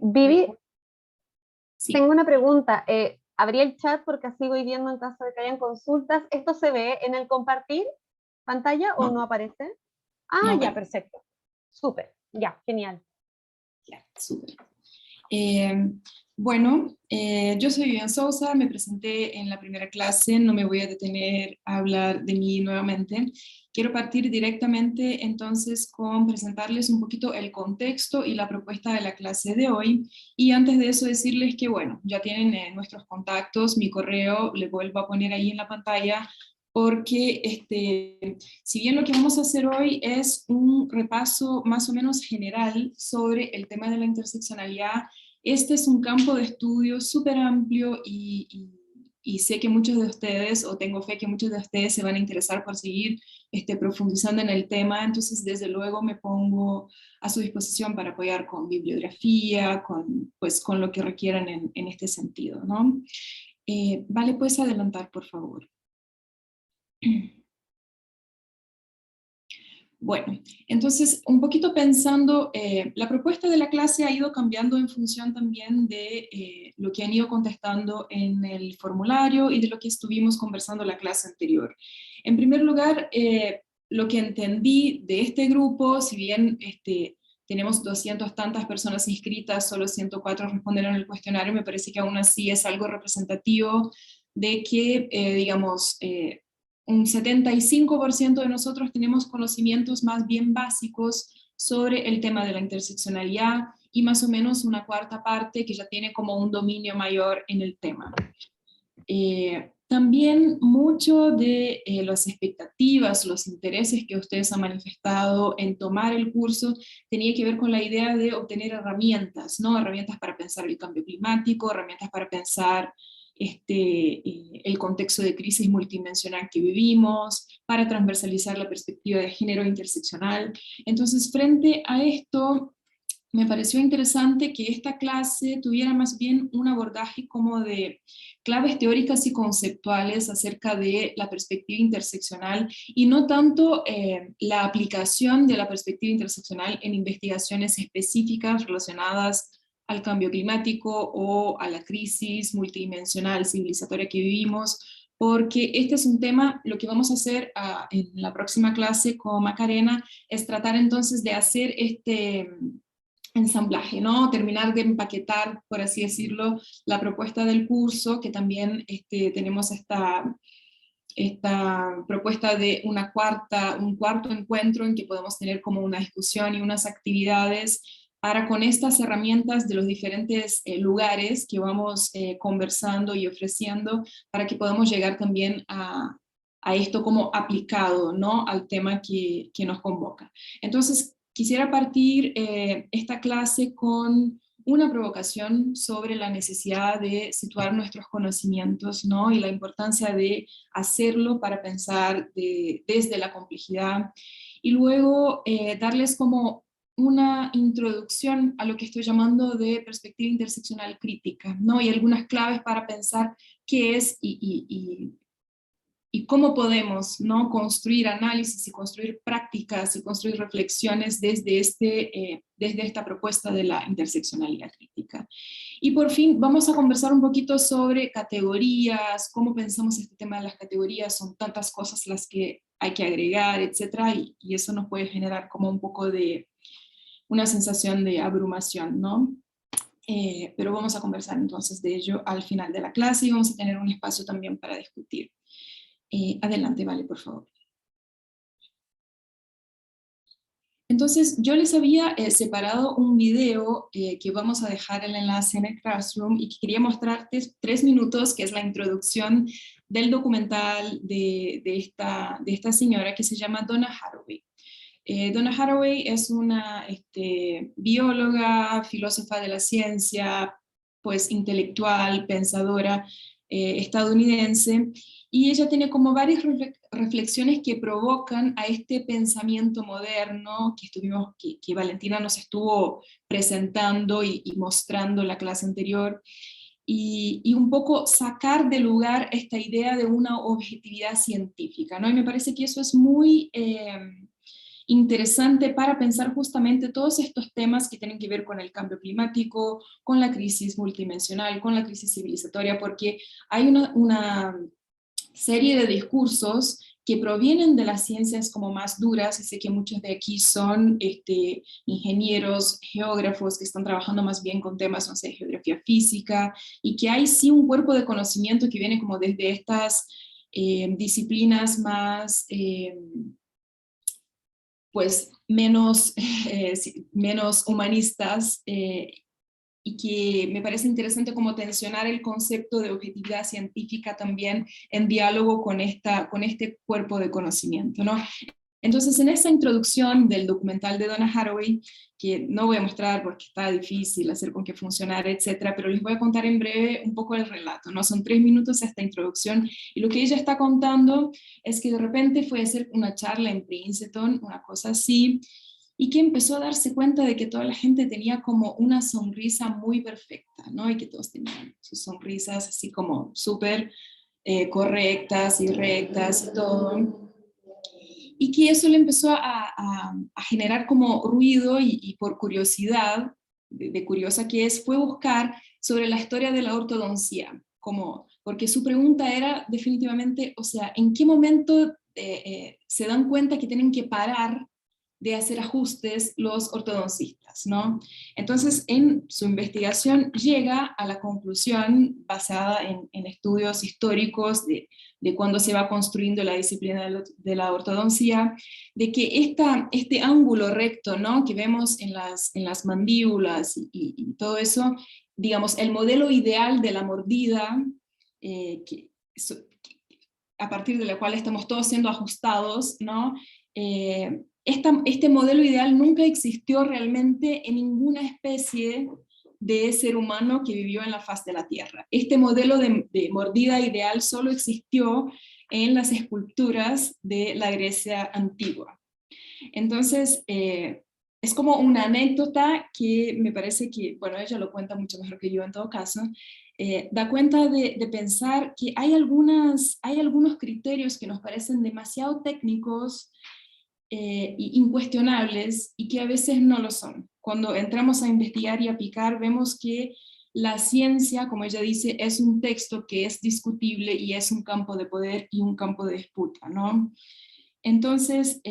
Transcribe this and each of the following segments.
Vivi, Sí, tengo una pregunta. Abrí el chat porque así voy viendo en caso de que hayan consultas. ¿Esto se ve en el compartir pantalla o no no, aparece? no Ah, ya, aparece. perfecto. Súper, ya, genial. Ya, súper. Eh, bueno, yo soy Vivian Sousa, me presenté en la primera clase, no me voy a detener a hablar de mí nuevamente. Quiero partir directamente entonces con presentarles un poquito el contexto y la propuesta de la clase de hoy. Y antes de eso decirles que, bueno, ya tienen nuestros contactos, mi correo, les vuelvo a poner ahí en la pantalla, porque si bien lo que vamos a hacer hoy es un repaso más o menos general sobre el tema de la interseccionalidad, este es un campo de estudio súper amplio y sé que muchos de ustedes, o tengo fe que muchos de ustedes se van a interesar por seguir profundizando en el tema, entonces desde luego me pongo a su disposición para apoyar con bibliografía, pues, con lo que requieran en este sentido, ¿no? Vale, puedes adelantar, por favor. Bueno, entonces un poquito pensando, la propuesta de la clase ha ido cambiando en función también de lo que han ido contestando en el formulario y de lo que estuvimos conversando la clase anterior. En primer lugar, lo que entendí de este grupo, si bien tenemos 200 tantas personas inscritas, solo 104 respondieron el cuestionario, me parece que aún así es algo representativo de que, un 75% de nosotros tenemos conocimientos más bien básicos sobre el tema de la interseccionalidad y más o menos una cuarta parte que ya tiene como un dominio mayor en el tema. También mucho de las expectativas, los intereses que ustedes han manifestado en tomar el curso tenía que ver con la idea de obtener herramientas, ¿no? Herramientas para pensar el cambio climático, herramientas para pensar el contexto de crisis multidimensional que vivimos, para transversalizar la perspectiva de género interseccional. Entonces, frente a esto, me pareció interesante que esta clase tuviera más bien un abordaje como de claves teóricas y conceptuales acerca de la perspectiva interseccional y no tanto la aplicación de la perspectiva interseccional en investigaciones específicas relacionadas al cambio climático o a la crisis multidimensional civilizatoria que vivimos, porque este es un tema, lo que vamos a hacer en la próxima clase con Macarena es tratar entonces de hacer ensamblaje, ¿no? Terminar de empaquetar, por así decirlo, la propuesta del curso, que también tenemos esta propuesta de un cuarto encuentro en que podemos tener como una discusión y unas actividades para con estas herramientas de los diferentes lugares que vamos conversando y ofreciendo, para que podamos llegar también a esto como aplicado, ¿no? Al tema que nos convoca. Entonces, quisiera partir esta clase con una provocación sobre la necesidad de situar nuestros conocimientos, ¿no? Y la importancia de hacerlo para pensar desde la complejidad. Y luego darles como una introducción a lo que estoy llamando de perspectiva interseccional crítica, ¿no? Y algunas claves para pensar qué es y cómo podemos, ¿no? Construir análisis y construir prácticas y construir reflexiones desde esta propuesta de la interseccionalidad crítica. Y por fin vamos a conversar un poquito sobre categorías, cómo pensamos este tema de las categorías, son tantas cosas las que hay que agregar, etcétera, y eso nos puede generar como un poco de una sensación de abrumación, ¿no? Pero vamos a conversar entonces de ello al final de la clase y vamos a tener un espacio también para discutir. Adelante, vale, por favor. Entonces, yo les había separado un video que vamos a dejar el enlace en el Classroom y que quería mostrarte 3 minutos, que es la introducción del documental de esta señora que se llama Donna Haraway. Donna Haraway es una bióloga, filósofa de la ciencia, pues intelectual, pensadora estadounidense, y ella tiene como varias reflexiones que provocan a este pensamiento moderno que Valentina nos estuvo presentando y mostrando en la clase anterior, y un poco sacar de lugar esta idea de una objetividad científica, ¿no? Y me parece que eso es muy interesante para pensar justamente todos estos temas que tienen que ver con el cambio climático, con la crisis multidimensional, con la crisis civilizatoria, porque hay una serie de discursos que provienen de las ciencias como más duras, y sé que muchos de aquí son ingenieros, geógrafos, que están trabajando más bien con temas, no sé, geografía física, y que hay sí un cuerpo de conocimiento que viene como desde estas disciplinas más, pues, menos, menos humanistas, y que me parece interesante como tensionar el concepto de objetividad científica también en diálogo con este cuerpo de conocimiento, ¿no? Entonces, en esa introducción del documental de Donna Haraway, que no voy a mostrar porque está difícil hacer con que funcionara, etcétera, pero les voy a contar en breve un poco el relato, ¿no? Son 3 minutos esta introducción, y lo que ella está contando es que de repente fue a hacer una charla en Princeton, una cosa así, y que empezó a darse cuenta de que toda la gente tenía como una sonrisa muy perfecta, ¿no? Y que todos tenían sus sonrisas así como súper correctas y rectas y todo. Y que eso le empezó a generar como ruido, y por curiosidad, de curiosa que es, fue buscar sobre la historia de la ortodoncia, como, porque su pregunta era definitivamente, o sea, ¿en qué momento se dan cuenta que tienen que parar de hacer ajustes los ortodoncistas, ¿no? Entonces, en su investigación llega a la conclusión, basada en estudios históricos de cuando se va construyendo la disciplina de la ortodoncia, de que este ángulo recto, ¿no?, que vemos en las mandíbulas y todo eso, digamos, el modelo ideal de la mordida, a partir de la cual estamos todos siendo ajustados, ¿no? Este modelo ideal nunca existió realmente en ninguna especie de ser humano que vivió en la faz de la Tierra. Este modelo de mordida ideal solo existió en las esculturas de la Grecia antigua. Entonces, es como una anécdota que me parece que, bueno, ella lo cuenta mucho mejor que yo en todo caso, da cuenta de pensar que hay algunos criterios que nos parecen demasiado técnicos, incuestionables, y que a veces no lo son. Cuando entramos a investigar y a picar, vemos que la ciencia, como ella dice, es un texto que es discutible y es un campo de poder y un campo de disputa, ¿no? Entonces,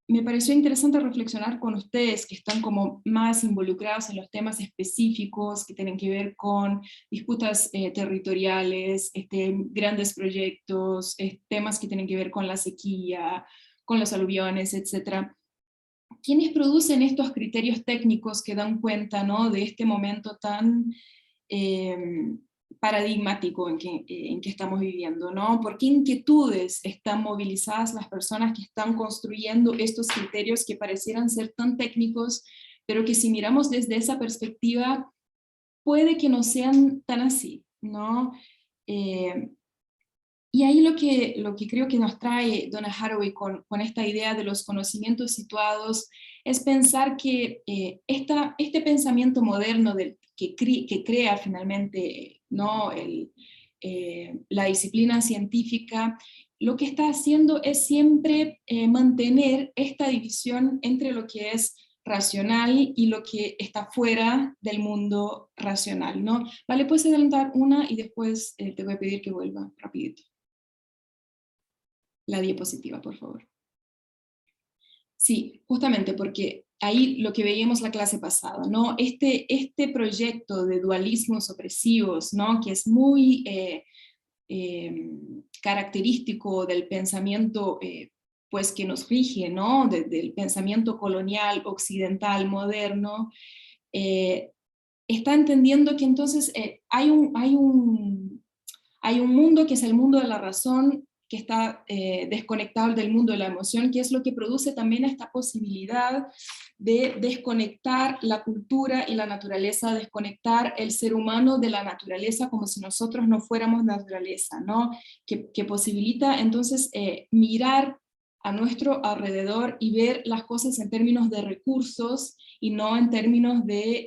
me pareció interesante reflexionar con ustedes que están como más involucrados en los temas específicos que tienen que ver con disputas territoriales, grandes proyectos, temas que tienen que ver con la sequía, con los aluviones, etcétera. ¿Quiénes producen estos criterios técnicos que dan cuenta, ¿no?, de este momento tan paradigmático en que estamos viviendo, ¿no? ¿Por qué inquietudes están movilizadas las personas que están construyendo estos criterios que parecieran ser tan técnicos, pero que si miramos desde esa perspectiva, puede que no sean tan así, ¿no? Y ahí lo que creo que nos trae Donna Haraway con esta idea de los conocimientos situados es pensar que este pensamiento moderno que crea finalmente, ¿no?, la disciplina científica, lo que está haciendo es siempre mantener esta división entre lo que es racional y lo que está fuera del mundo racional, ¿no? Vale, puedes adelantar una y después te voy a pedir que vuelva rapidito. La diapositiva, por favor. Sí, justamente porque ahí lo que veíamos la clase pasada, ¿no? Este proyecto de dualismos opresivos, ¿no?, que es muy característico del pensamiento pues que nos rige, ¿no?, del pensamiento colonial, occidental, moderno, está entendiendo que entonces hay un mundo que es el mundo de la razón, que está desconectado del mundo de la emoción, que es lo que produce también esta posibilidad de desconectar la cultura y la naturaleza, desconectar el ser humano de la naturaleza como si nosotros no fuéramos naturaleza, ¿no? Que posibilita entonces mirar a nuestro alrededor y ver las cosas en términos de recursos y no en términos de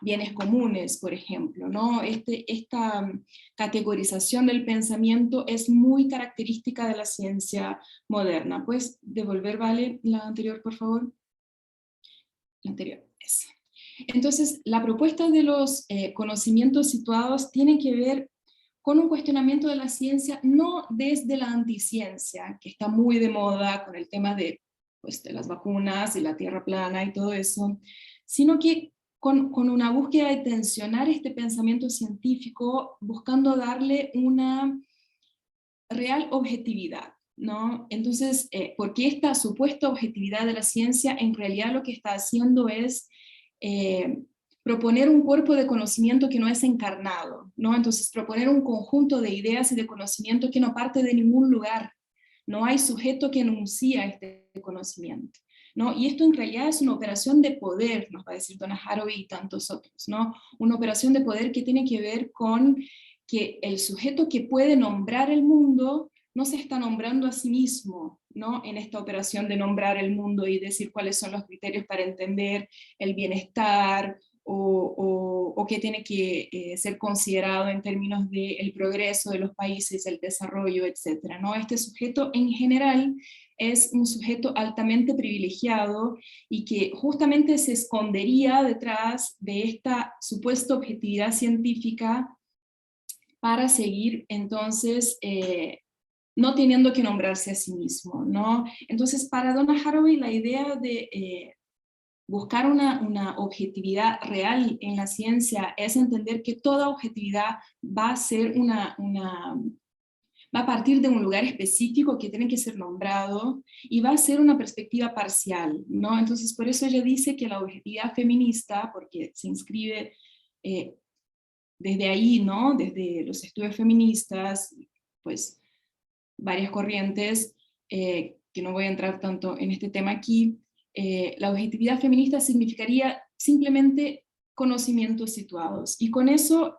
bienes comunes, por ejemplo, ¿no? Esta categorización del pensamiento es muy característica de la ciencia moderna. ¿Puedes devolver, Vale, la anterior, por favor? La anterior, esa. Entonces, la propuesta de los conocimientos situados tiene que ver con un cuestionamiento de la ciencia, no desde la anticiencia, que está muy de moda con el tema de, pues, de las vacunas y la tierra plana y todo eso, sino que con una búsqueda de tensionar este pensamiento científico, buscando darle una real objetividad, ¿no? Entonces, porque esta supuesta objetividad de la ciencia en realidad lo que está haciendo es proponer un cuerpo de conocimiento que no es encarnado, ¿no? Entonces, proponer un conjunto de ideas y de conocimiento que no parte de ningún lugar. No hay sujeto que enuncia este conocimiento, ¿no? Y esto en realidad es una operación de poder, nos va a decir Donna Haraway y tantos otros, ¿no? Una operación de poder que tiene que ver con que el sujeto que puede nombrar el mundo no se está nombrando a sí mismo, ¿no? En esta operación de nombrar el mundo y decir cuáles son los criterios para entender el bienestar o qué tiene que ser considerado en términos del progreso de los países, el desarrollo, etcétera, ¿no? Este sujeto en general es un sujeto altamente privilegiado y que justamente se escondería detrás de esta supuesta objetividad científica para seguir entonces no teniendo que nombrarse a sí mismo, ¿no? Entonces, para Donna Haraway la idea de buscar una objetividad real en la ciencia es entender que toda objetividad va a ser va a partir de un lugar específico que tiene que ser nombrado y va a ser una perspectiva parcial, ¿no? Entonces, por eso ella dice que la objetividad feminista, porque se inscribe desde ahí, ¿no? Desde los estudios feministas, pues varias corrientes, que no voy a entrar tanto en este tema aquí, la objetividad feminista significaría simplemente conocimientos situados. Y con eso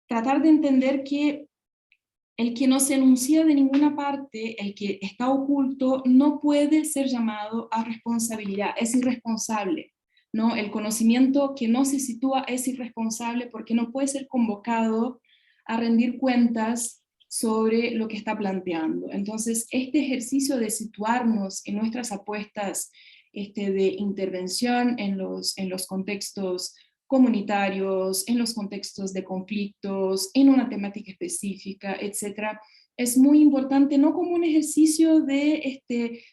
tratar de entender que el que no se enuncia de ninguna parte, el que está oculto, no puede ser llamado a responsabilidad, es irresponsable, ¿no? El conocimiento que no se sitúa es irresponsable porque no puede ser convocado a rendir cuentas sobre lo que está planteando. Entonces, este ejercicio de situarnos en nuestras apuestas de intervención en los contextos comunitarios, en los contextos de conflictos, en una temática específica, etcétera, es muy importante, no como un ejercicio de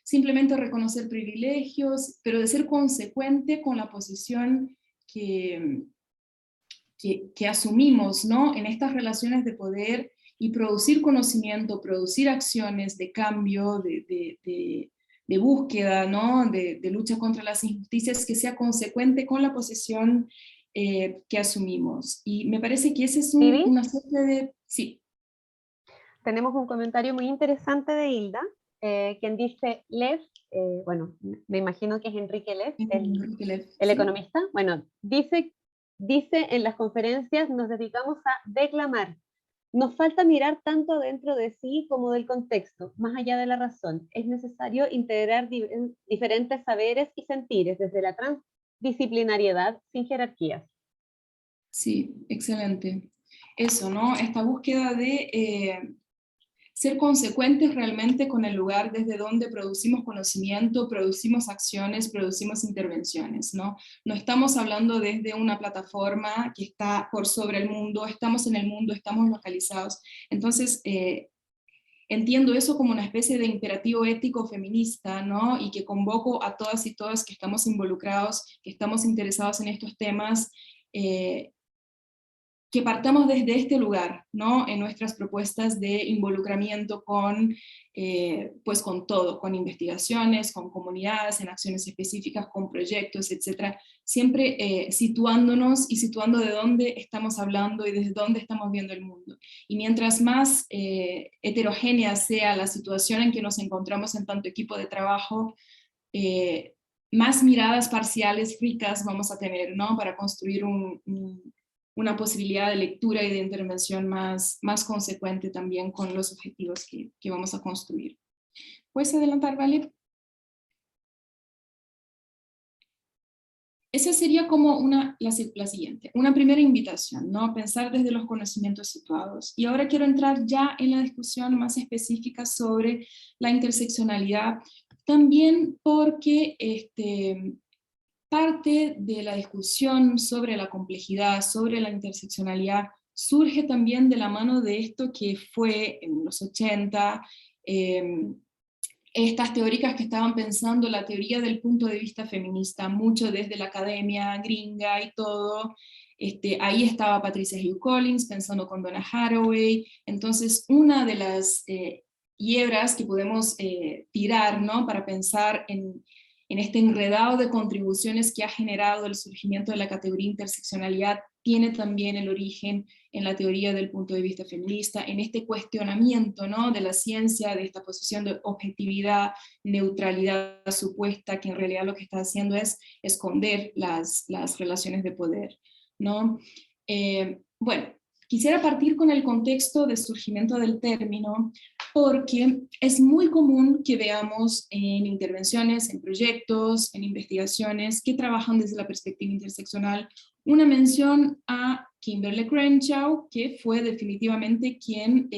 simplemente reconocer privilegios, pero de ser consecuente con la posición que asumimos, ¿no? En estas relaciones de poder y producir conocimiento, producir acciones de cambio, de búsqueda, ¿no? De lucha contra las injusticias, que sea consecuente con la posición que asumimos. Y me parece que ese es ¿Vivi? una suerte de... Sí. Tenemos un comentario muy interesante de Hilda, quien dice, Lev, bueno, me imagino que es Enrique Lev, el ¿Sí? economista, bueno, dice en las conferencias nos dedicamos a declamar. Nos falta mirar tanto dentro de sí como del contexto, más allá de la razón. Es necesario integrar diferentes saberes y sentires desde la transdisciplinariedad sin jerarquías. Sí, excelente. Eso, ¿no? Esta búsqueda de ser consecuentes realmente con el lugar desde donde producimos conocimiento, producimos acciones, producimos intervenciones, ¿no? No estamos hablando desde una plataforma que está por sobre el mundo, estamos en el mundo, estamos localizados. Entonces, entiendo eso como una especie de imperativo ético feminista, ¿no? Y que convoco a todas y todas que estamos involucrados, que estamos interesados en estos temas, que partamos desde este lugar, ¿no? En nuestras propuestas de involucramiento con, pues con todo, con investigaciones, con comunidades, en acciones específicas, con proyectos, etcétera, siempre situándonos y situando de dónde estamos hablando y desde dónde estamos viendo el mundo. Y mientras más heterogénea sea la situación en que nos encontramos en tanto equipo de trabajo, más miradas parciales ricas vamos a tener, ¿no? Para construir una posibilidad de lectura y de intervención más consecuente también con los objetivos que vamos a construir. ¿Puedes adelantar, Vale? esa sería como la siguiente, una primera invitación, ¿no? Pensar desde los conocimientos situados. Y ahora quiero entrar ya en la discusión más específica sobre la interseccionalidad, también porque parte de la discusión sobre la complejidad, sobre la interseccionalidad, surge también de la mano de esto que fue en los 80, estas teóricas que estaban pensando la teoría del punto de vista feminista, mucho desde la academia gringa y todo. Ahí estaba Patricia Hill Collins pensando con Donna Haraway. Entonces, una de las hiebras que podemos tirar, ¿no?, para pensar en este enredado de contribuciones que ha generado el surgimiento de la categoría interseccionalidad, tiene también el origen en la teoría del punto de vista feminista, en este cuestionamiento, ¿no?, de la ciencia, de esta posición de objetividad, neutralidad supuesta, que en realidad lo que está haciendo es esconder las relaciones de poder, ¿no? Bueno, quisiera partir con el contexto de surgimiento del término, porque es muy común que veamos en intervenciones, en proyectos, en investigaciones que trabajan desde la perspectiva interseccional, una mención a Kimberlé Crenshaw, que fue definitivamente quien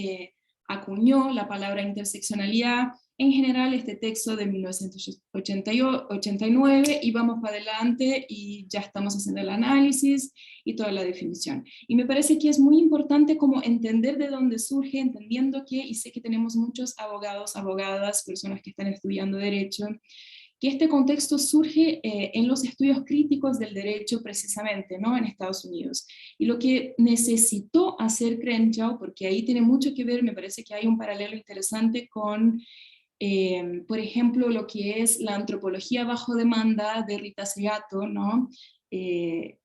acuñó la palabra interseccionalidad. En general, este texto de 1989, y vamos para adelante y ya estamos haciendo el análisis y toda la definición. Y me parece que es muy importante como entender de dónde surge, entendiendo que, y sé que tenemos muchos abogados, abogadas, personas que están estudiando derecho, que este contexto surge en los estudios críticos del derecho precisamente, ¿no?, en Estados Unidos. Y lo que necesitó hacer Crenshaw, porque ahí tiene mucho que ver, me parece que hay un paralelo interesante con por ejemplo, lo que es la antropología bajo demanda de Rita Segato, ¿no? En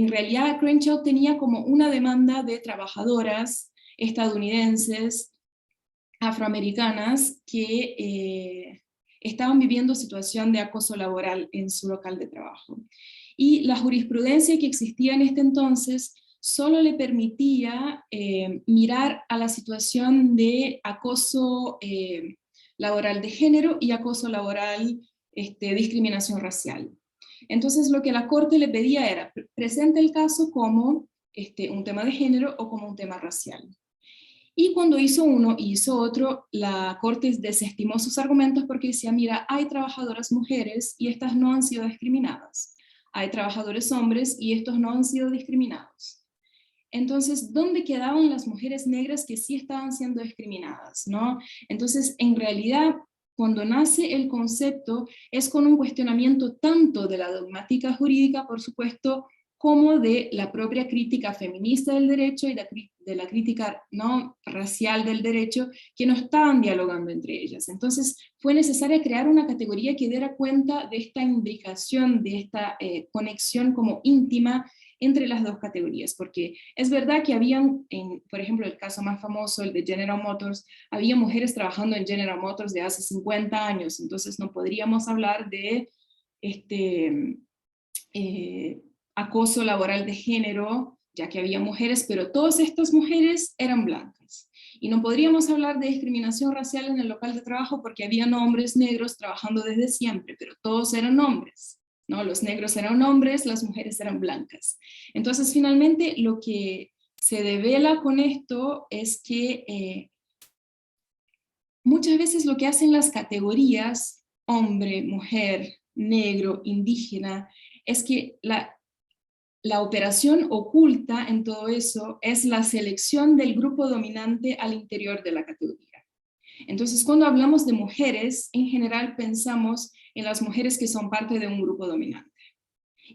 realidad, Crenshaw tenía como una demanda de trabajadoras estadounidenses, afroamericanas, que estaban viviendo situación de acoso laboral en su local de trabajo. Y la jurisprudencia que existía en este entonces solo le permitía mirar a la situación de acoso laboral de género y acoso laboral, discriminación racial. Entonces lo que la Corte le pedía era, presente el caso como un tema de género o como un tema racial. Y cuando hizo uno y hizo otro, la Corte desestimó sus argumentos porque decía, mira, hay trabajadoras mujeres y estas no han sido discriminadas. Hay trabajadores hombres y estos no han sido discriminados. Entonces, ¿dónde quedaban las mujeres negras que sí estaban siendo discriminadas, ¿no? Entonces, en realidad, cuando nace el concepto, es con un cuestionamiento tanto de la dogmática jurídica, por supuesto, como de la propia crítica feminista del derecho y de la crítica no racial del derecho, que no estaban dialogando entre ellas. Entonces, fue necesaria crear una categoría que diera cuenta de esta imbricación, de esta conexión como íntima entre las dos categorías, porque es verdad que habían, por ejemplo, el caso más famoso, el de General Motors, había mujeres trabajando en General Motors de hace 50 años, entonces no podríamos hablar de acoso laboral de género, ya que había mujeres, pero todas estas mujeres eran blancas. Y no podríamos hablar de discriminación racial en el local de trabajo porque habían hombres negros trabajando desde siempre, pero todos eran hombres, ¿no? Los negros eran hombres, las mujeres eran blancas. Entonces, finalmente, lo que se devela con esto es que muchas veces lo que hacen las categorías, hombre, mujer, negro, indígena, es que la operación oculta en todo eso es la selección del grupo dominante al interior de la categoría. Entonces, cuando hablamos de mujeres, en general pensamos en las mujeres que son parte de un grupo dominante.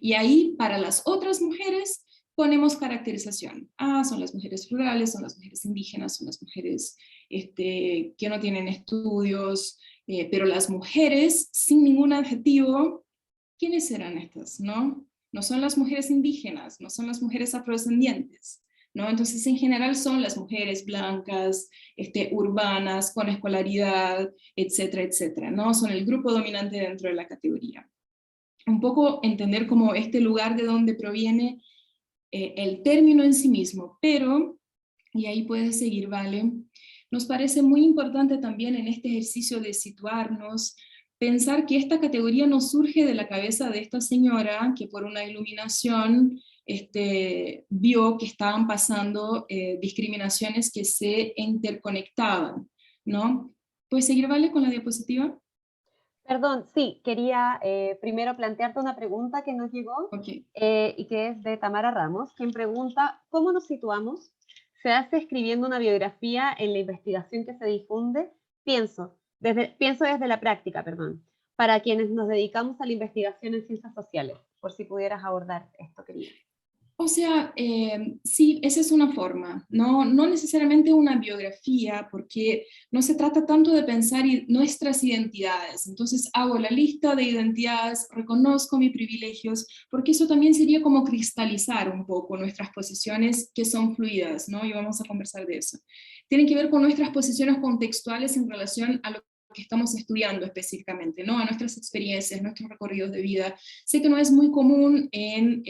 Y ahí, para las otras mujeres, ponemos caracterización. Ah, son las mujeres rurales, son las mujeres indígenas, son las mujeres que no tienen estudios, pero las mujeres, sin ningún adjetivo, ¿quiénes serán estas, no? No son las mujeres indígenas, no son las mujeres afrodescendientes, ¿no? Entonces, en general son las mujeres blancas, urbanas, con escolaridad, etcétera, etcétera, ¿no? Son el grupo dominante dentro de la categoría. Un poco entender como este lugar de donde proviene el término en sí mismo, pero, y ahí puedes seguir, Vale, nos parece muy importante también en este ejercicio de situarnos, pensar que esta categoría no surge de la cabeza de esta señora que por una iluminación vio que estaban pasando discriminaciones que se interconectaban, ¿no? ¿Puedes seguir, Vale, con la diapositiva? Perdón, sí, quería primero plantearte una pregunta que nos llegó Ok. y que es de Tamara Ramos, quien pregunta, ¿cómo nos situamos? ¿Se hace escribiendo una biografía en la investigación que se difunde? Pienso desde la práctica, perdón, para quienes nos dedicamos a la investigación en ciencias sociales, por si pudieras abordar esto, querida. O sea, sí, esa es una forma, no necesariamente una biografía, porque no se trata tanto de pensar nuestras identidades. Entonces hago la lista de identidades, reconozco mis privilegios, porque eso también sería como cristalizar un poco nuestras posiciones que son fluidas, ¿no? Y vamos a conversar de eso. Tienen que ver con nuestras posiciones contextuales en relación a lo que estamos estudiando específicamente, ¿no? A nuestras experiencias, nuestros recorridos de vida. Sé que no es muy común en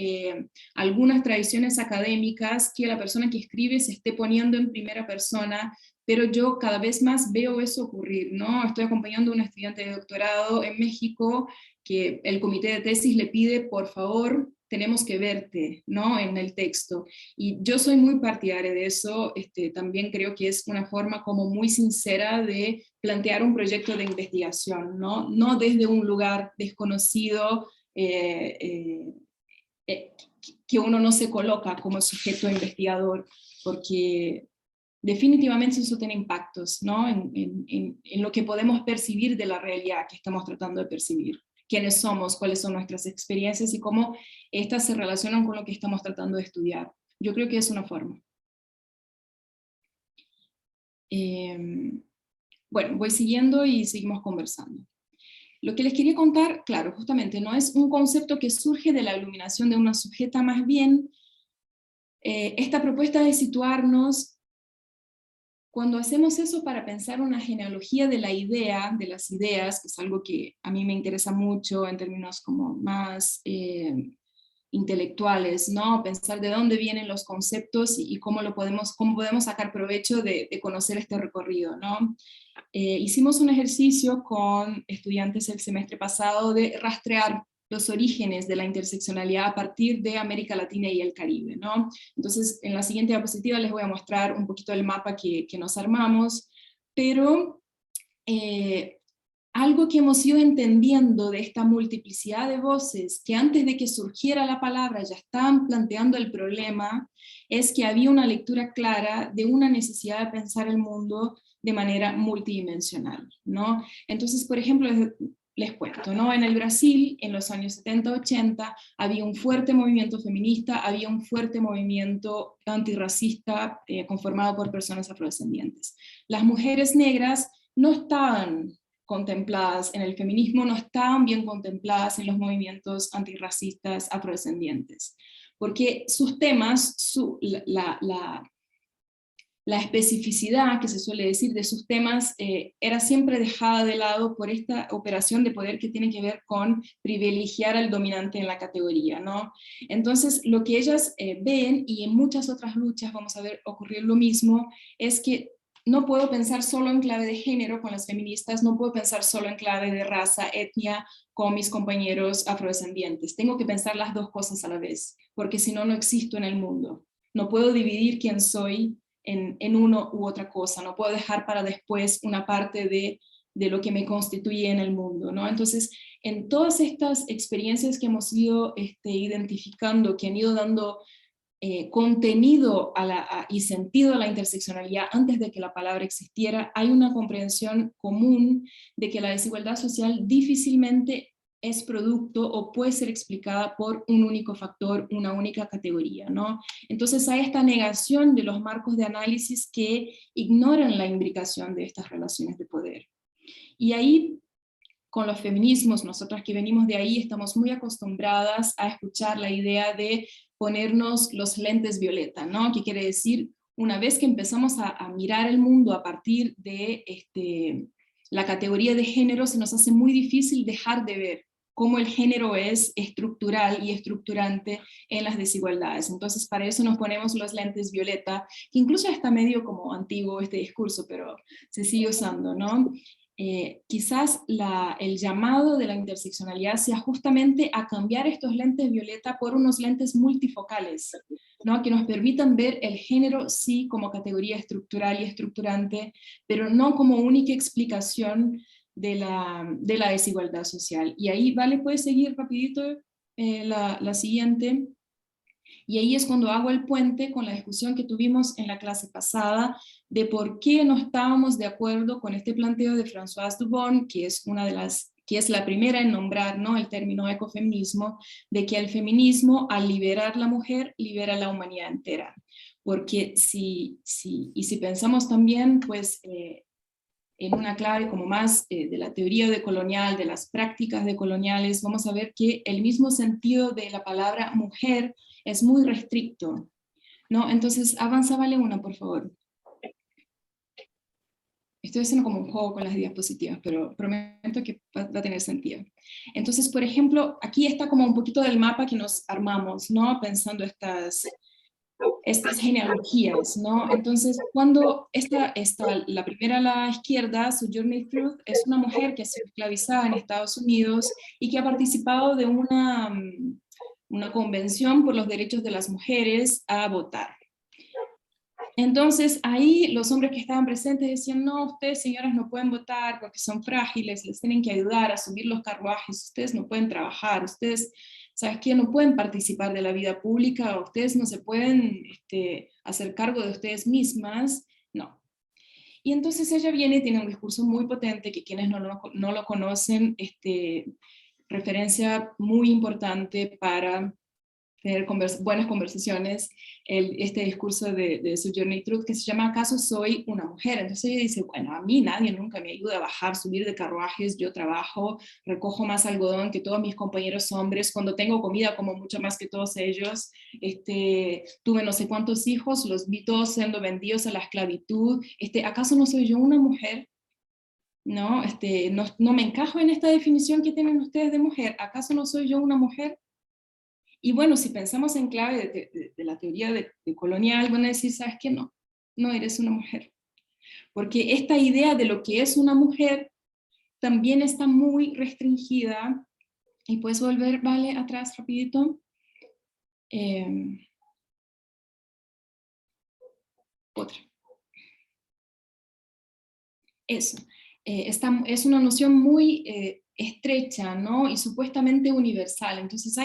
algunas tradiciones académicas que la persona que escribe se esté poniendo en primera persona, pero yo cada vez más veo eso ocurrir, ¿no? Estoy acompañando a una estudiante de doctorado en México que el comité de tesis le pide, por favor, tenemos que verte, ¿no? En el texto. Y yo soy muy partidaria de eso, también creo que es una forma como muy sincera de plantear un proyecto de investigación, ¿no? No desde un lugar desconocido, que uno no se coloca como sujeto investigador, porque definitivamente eso tiene impactos, ¿no? En lo que podemos percibir de la realidad que estamos tratando de percibir. Quiénes somos, cuáles son nuestras experiencias y cómo estas se relacionan con lo que estamos tratando de estudiar. Yo creo que es una forma. Bueno, voy siguiendo y seguimos conversando. Lo que les quería contar, claro, justamente no es un concepto que surge de la iluminación de una sujeta, más bien esta propuesta de situarnos, cuando hacemos eso para pensar una genealogía de la idea, de las ideas, que es algo que a mí me interesa mucho en términos como más intelectuales, ¿no? Pensar de dónde vienen los conceptos y cómo podemos sacar provecho de conocer este recorrido, ¿no? Hicimos un ejercicio con estudiantes el semestre pasado de rastrear los orígenes de la interseccionalidad a partir de América Latina y el Caribe, ¿no? Entonces, en la siguiente diapositiva les voy a mostrar un poquito el mapa que nos armamos, pero algo que hemos ido entendiendo de esta multiplicidad de voces, que antes de que surgiera la palabra ya estaban planteando el problema, es que había una lectura clara de una necesidad de pensar el mundo de manera multidimensional, ¿no? Entonces, por ejemplo, les cuento, ¿no? En el Brasil, en los años 70-80, había un fuerte movimiento feminista, había un fuerte movimiento antirracista conformado por personas afrodescendientes. Las mujeres negras no estaban contempladas en el feminismo, no estaban bien contempladas en los movimientos antirracistas afrodescendientes, porque sus temas, la especificidad que se suele decir de sus temas era siempre dejada de lado por esta operación de poder que tiene que ver con privilegiar al dominante en la categoría, ¿no? Entonces, lo que ellas ven, y en muchas otras luchas vamos a ver ocurrir lo mismo, es que no puedo pensar solo en clave de género con las feministas, no puedo pensar solo en clave de raza, etnia, con mis compañeros afrodescendientes. Tengo que pensar las dos cosas a la vez, porque si no, no existo en el mundo. No puedo dividir quién soy en uno u otra cosa, no puedo dejar para después una parte de lo que me constituye en el mundo, ¿no? Entonces, en todas estas experiencias que hemos ido identificando, que han ido dando contenido y sentido a la interseccionalidad antes de que la palabra existiera, hay una comprensión común de que la desigualdad social difícilmente es producto o puede ser explicada por un único factor, una única categoría, ¿no? Entonces hay esta negación de los marcos de análisis que ignoran la imbricación de estas relaciones de poder. Y ahí, con los feminismos, nosotras que venimos de ahí, estamos muy acostumbradas a escuchar la idea de ponernos los lentes violeta, ¿no? Que quiere decir, una vez que empezamos a mirar el mundo a partir de la categoría de género, se nos hace muy difícil dejar de ver cómo el género es estructural y estructurante en las desigualdades. Entonces, para eso nos ponemos los lentes violeta, que incluso está medio como antiguo este discurso, pero se sigue usando, ¿no? quizás el llamado de la interseccionalidad sea justamente a cambiar estos lentes violeta por unos lentes multifocales, ¿no? Que nos permitan ver el género sí como categoría estructural y estructurante, pero no como única explicación de la desigualdad social. Y ahí, Vale, puedes seguir rapidito la siguiente. Y ahí es cuando hago el puente con la discusión que tuvimos en la clase pasada de por qué no estábamos de acuerdo con este planteo de Françoise Dubon, que es que es la primera en nombrar, ¿no?, el término ecofeminismo, de que el feminismo, al liberar la mujer, libera la humanidad entera. Porque si pensamos también, pues, en una clave como más de la teoría decolonial, de las prácticas decoloniales, vamos a ver que el mismo sentido de la palabra mujer es muy restricto, ¿no? Entonces, avanza, Vale, una, por favor. Estoy haciendo como un juego con las diapositivas, pero prometo que va a tener sentido. Entonces, por ejemplo, aquí está como un poquito del mapa que nos armamos, ¿no? Pensando estas genealogías, ¿no? Entonces, cuando la primera a la izquierda, Sojourner Truth, es una mujer que ha sido esclavizada en Estados Unidos y que ha participado de una convención por los derechos de las mujeres a votar. Entonces, ahí los hombres que estaban presentes decían, no, ustedes señoras no pueden votar porque son frágiles, les tienen que ayudar a subir los carruajes, ustedes no pueden trabajar, ustedes, ¿sabes qué?, no pueden participar de la vida pública, ustedes no se pueden hacer cargo de ustedes mismas, no. Y entonces ella viene y tiene un discurso muy potente que quienes no lo conocen, referencia muy importante para tener buenas conversaciones, este discurso de Sojourner Truth, que se llama ¿Acaso soy una mujer? Entonces ella dice, bueno, a mí nadie nunca me ayuda a bajar, subir de carruajes, yo trabajo, recojo más algodón que todos mis compañeros hombres, cuando tengo comida como mucho más que todos ellos, tuve no sé cuántos hijos, los vi todos siendo vendidos a la esclavitud, ¿acaso no soy yo una mujer? No, no me encajo en esta definición que tienen ustedes de mujer, ¿acaso no soy yo una mujer? Y bueno, si pensamos en clave de la teoría de colonial, van a decir, ¿sabes qué? No, no eres una mujer. Porque esta idea de lo que es una mujer también está muy restringida. Y puedes volver, Vale, atrás rapidito. Otra. Eso. Es una noción muy estrecha, ¿no? Y supuestamente universal. Entonces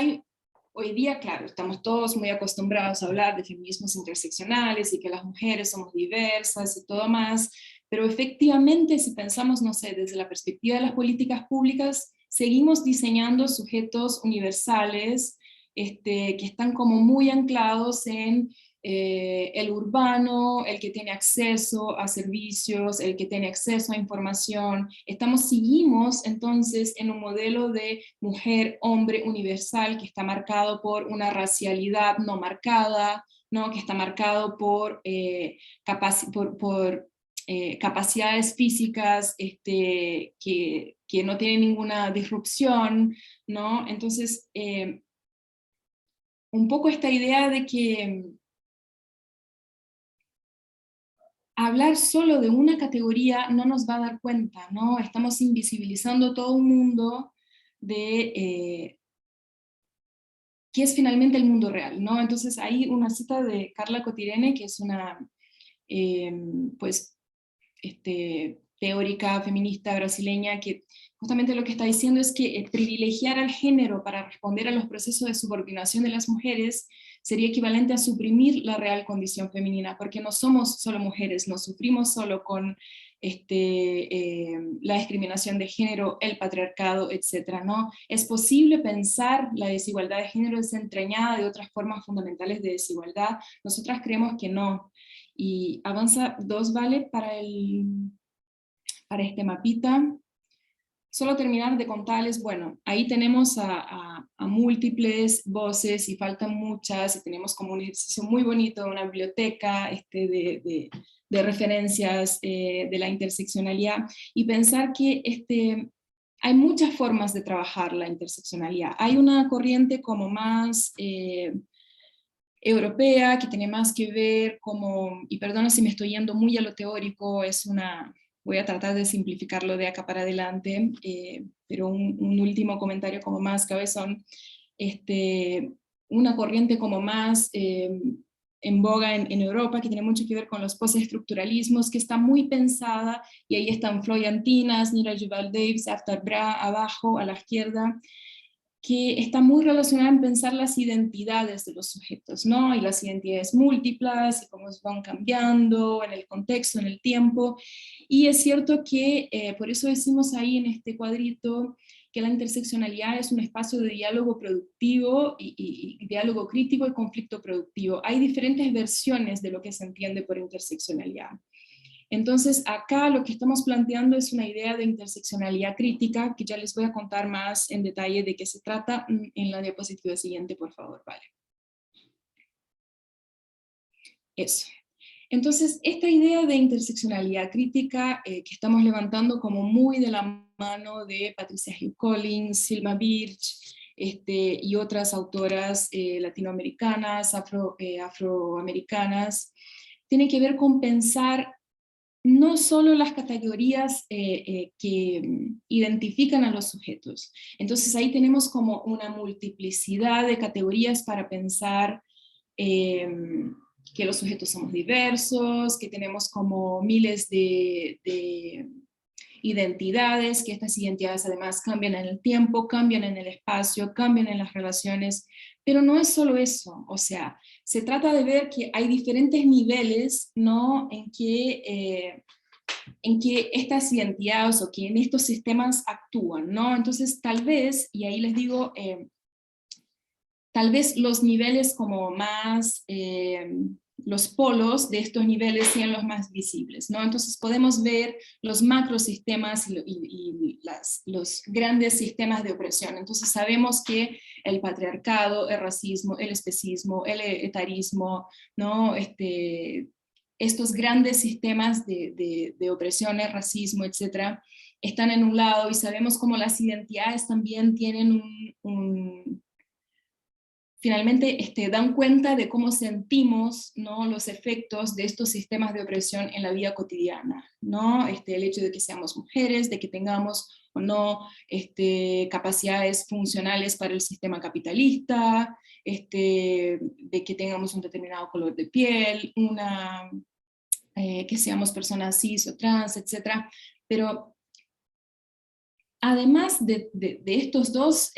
hoy día, claro, estamos todos muy acostumbrados a hablar de feminismos interseccionales y que las mujeres somos diversas y todo más, pero efectivamente si pensamos, no sé, desde la perspectiva de las políticas públicas, seguimos diseñando sujetos universales que están como muy anclados en el urbano, el que tiene acceso a servicios, el que tiene acceso a información. Seguimos entonces en un modelo de mujer-hombre universal que está marcado por una racialidad no marcada, ¿no? Que está marcado por capacidades físicas que no tienen ninguna disrupción, ¿no? Entonces, un poco esta idea de que hablar solo de una categoría no nos va a dar cuenta, ¿no? Estamos invisibilizando todo un mundo de qué es finalmente el mundo real, ¿no? Entonces hay una cita de Carla Cotirene, que es una, pues, teórica feminista brasileña, que justamente lo que está diciendo es que privilegiar al género para responder a los procesos de subordinación de las mujeres sería equivalente a suprimir la real condición femenina, porque no somos solo mujeres, no sufrimos solo con la discriminación de género, el patriarcado, etcétera, ¿no? Es posible pensar la desigualdad de género desentrañada de otras formas fundamentales de desigualdad. Nosotras creemos que no. Y avanza 2, Vale, para este mapita. Solo terminar de contarles, bueno, ahí tenemos a múltiples voces y faltan muchas, y tenemos como un ejercicio muy bonito, una biblioteca de referencias de la interseccionalidad, y pensar que hay muchas formas de trabajar la interseccionalidad. Hay una corriente como más europea, que tiene más que ver como, y perdona si me estoy yendo muy a lo teórico, es una Voy a tratar de simplificarlo de acá para adelante, pero un último comentario como más cabezón. Una corriente como más en boga en Europa, que tiene mucho que ver con los postestructuralismos, que está muy pensada, y ahí están Florian Tinas, Niraj Yuval Davis, Aftar Bra, abajo, a la izquierda, que está muy relacionada en pensar las identidades de los sujetos, ¿no? Y las identidades múltiples, y cómo van cambiando en el contexto, en el tiempo. Y es cierto que, por eso decimos ahí en este cuadrito, que la interseccionalidad es un espacio de diálogo productivo y diálogo crítico y conflicto productivo. Hay diferentes versiones de lo que se entiende por interseccionalidad. Entonces, acá lo que estamos planteando es una idea de interseccionalidad crítica, que ya les voy a contar más en detalle de qué se trata en la diapositiva siguiente, por favor, vale. Eso. Entonces, esta idea de interseccionalidad crítica que estamos levantando como muy de la mano de Patricia Hill Collins, Silma Birch, y otras autoras latinoamericanas, afroamericanas, tiene que ver con pensar no solo las categorías que identifican a los sujetos. Entonces ahí tenemos como una multiplicidad de categorías para pensar que los sujetos somos diversos, que tenemos como miles de identidades, que estas identidades además cambian en el tiempo, cambian en el espacio, cambian en las relaciones, pero no es solo eso, o sea, se trata de ver que hay diferentes niveles, ¿no?, en que estas identidades o que en estos sistemas actúan, ¿no? Entonces tal vez, y ahí les digo, tal vez los niveles como más, los polos de estos niveles sean los más visibles, ¿no? Entonces podemos ver los macrosistemas y los grandes sistemas de opresión. Entonces sabemos que el patriarcado, el racismo, el especismo, el etarismo, ¿no?, estos grandes sistemas de opresiones, racismo, etcétera, están en un lado, y sabemos cómo las identidades también tienen finalmente dan cuenta de cómo sentimos, ¿no?, los efectos de estos sistemas de opresión en la vida cotidiana, ¿no? El hecho de que seamos mujeres, de que tengamos o no capacidades funcionales para el sistema capitalista, de que tengamos un determinado color de piel, que seamos personas cis o trans, etc. Pero además de estos dos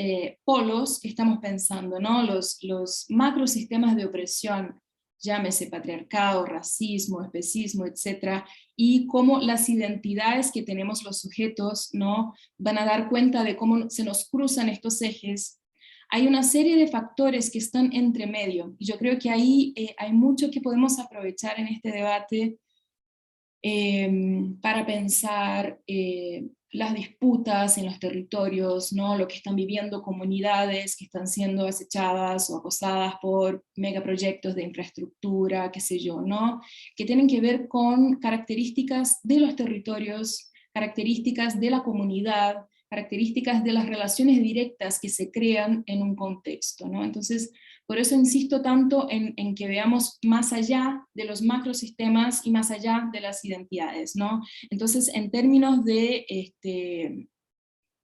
polos que estamos pensando, ¿no?, los macrosistemas de opresión, llámese patriarcado, racismo, especismo, etc., y cómo las identidades que tenemos los sujetos, ¿no?, van a dar cuenta de cómo se nos cruzan estos ejes. Hay una serie de factores que están entre medio, y yo creo que ahí hay mucho que podemos aprovechar en este debate para pensar las disputas en los territorios, ¿no?, lo que están viviendo comunidades que están siendo acechadas o acosadas por megaproyectos de infraestructura, qué sé yo, ¿no?, que tienen que ver con características de los territorios, características de la comunidad, características de las relaciones directas que se crean en un contexto, ¿no? Entonces, por eso insisto tanto en que veamos más allá de los macrosistemas y más allá de las identidades, ¿no? Entonces, en términos de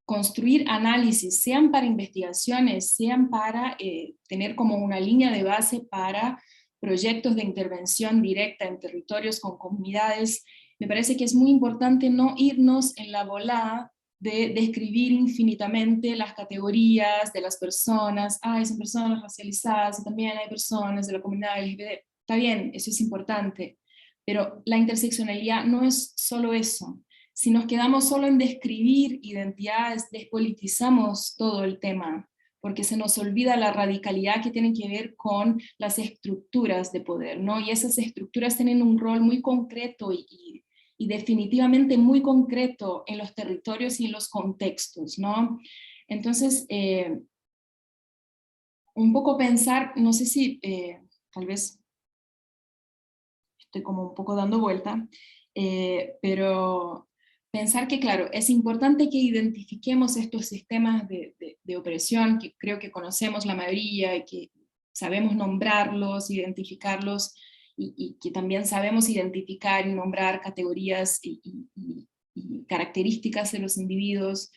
construir análisis, sean para investigaciones, sean para tener como una línea de base para proyectos de intervención directa en territorios con comunidades, me parece que es muy importante no irnos en la volada de describir infinitamente las categorías de las personas. Son personas racializadas, y también hay personas de la comunidad LGBT. Está bien, eso es importante, pero la interseccionalidad no es solo eso. Si nos quedamos solo en describir identidades, despolitizamos todo el tema, porque se nos olvida la radicalidad que tiene que ver con las estructuras de poder, ¿no? Y esas estructuras tienen un rol muy concreto y definitivamente muy concreto en los territorios y en los contextos, ¿no? Entonces, un poco pensar, no sé si tal vez estoy como un poco dando vuelta, pero pensar que, claro, es importante que identifiquemos estos sistemas de opresión, que creo que conocemos la mayoría y que sabemos nombrarlos, identificarlos, y que también sabemos identificar y nombrar categorías y y características de los individuos,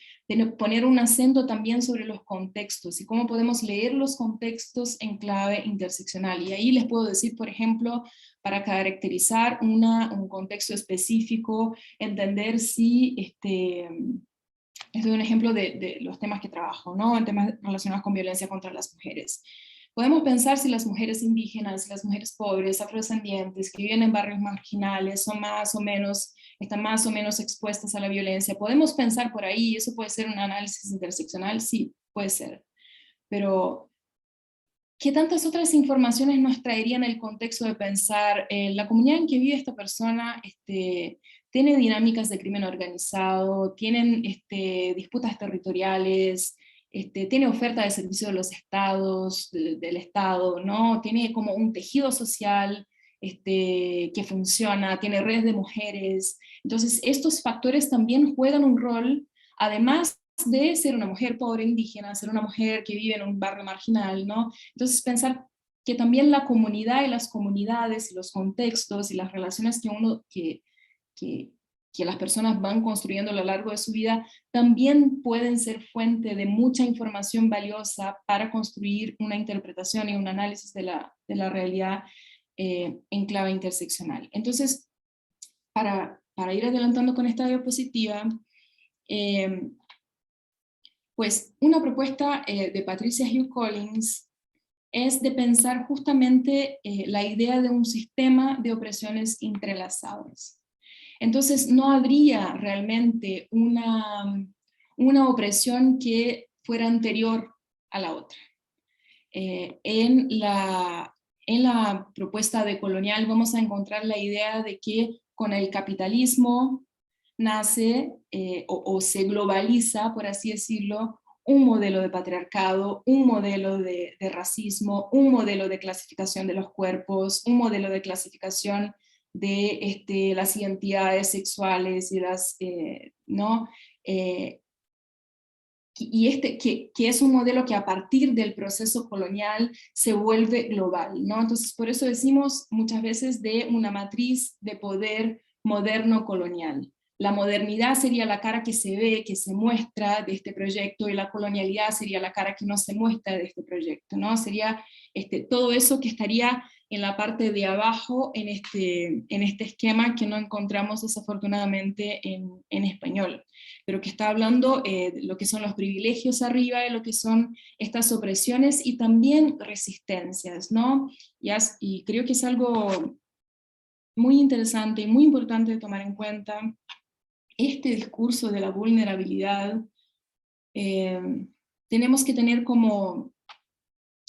poner un acento también sobre los contextos y cómo podemos leer los contextos en clave interseccional. Y ahí les puedo decir, por ejemplo, para caracterizar un contexto específico, entender si, este es un ejemplo de los temas que trabajo, ¿no? En temas relacionados con violencia contra las mujeres. Podemos pensar si las mujeres indígenas, si las mujeres pobres, afrodescendientes, que viven en barrios marginales, son más o menos, están más o menos expuestas a la violencia. Podemos pensar por ahí, eso puede ser un análisis interseccional, sí, puede ser. Pero, ¿qué tantas otras informaciones nos traerían el contexto de pensar la comunidad en que vive esta persona? Tiene dinámicas de crimen organizado, tienen disputas territoriales, tiene oferta de servicio de los estados, del Estado, ¿no? Tiene como un tejido social que funciona, tiene redes de mujeres. Entonces, estos factores también juegan un rol, además de ser una mujer pobre indígena, ser una mujer que vive en un barrio marginal, ¿no? Entonces, pensar que también la comunidad y las comunidades y los contextos y las relaciones que las personas van construyendo a lo largo de su vida, también pueden ser fuente de mucha información valiosa para construir una interpretación y un análisis de la realidad en clave interseccional. Entonces, para ir adelantando con esta diapositiva, pues una propuesta de Patricia Hugh Collins es de pensar justamente la idea de un sistema de opresiones entrelazadas. Entonces no habría realmente una opresión que fuera anterior a la otra. En la propuesta de Colonial vamos a encontrar la idea de que con el capitalismo nace o se globaliza, por así decirlo, un modelo de patriarcado, un modelo de racismo, un modelo de clasificación de los cuerpos, un modelo de clasificación de las identidades sexuales y las, ¿no? Que es un modelo que a partir del proceso colonial se vuelve global, ¿no? Entonces, por eso decimos muchas veces de una matriz de poder moderno colonial. La modernidad sería la cara que se ve, que se muestra de este proyecto, y la colonialidad sería la cara que no se muestra de este proyecto, ¿no? Sería todo eso que estaría en la parte de abajo en este esquema que no encontramos desafortunadamente en español, pero que está hablando de lo que son los privilegios arriba, de lo que son estas opresiones y también resistencias, ¿no? Y creo que es algo muy interesante y muy importante de tomar en cuenta. Este discurso de la vulnerabilidad, tenemos que tener como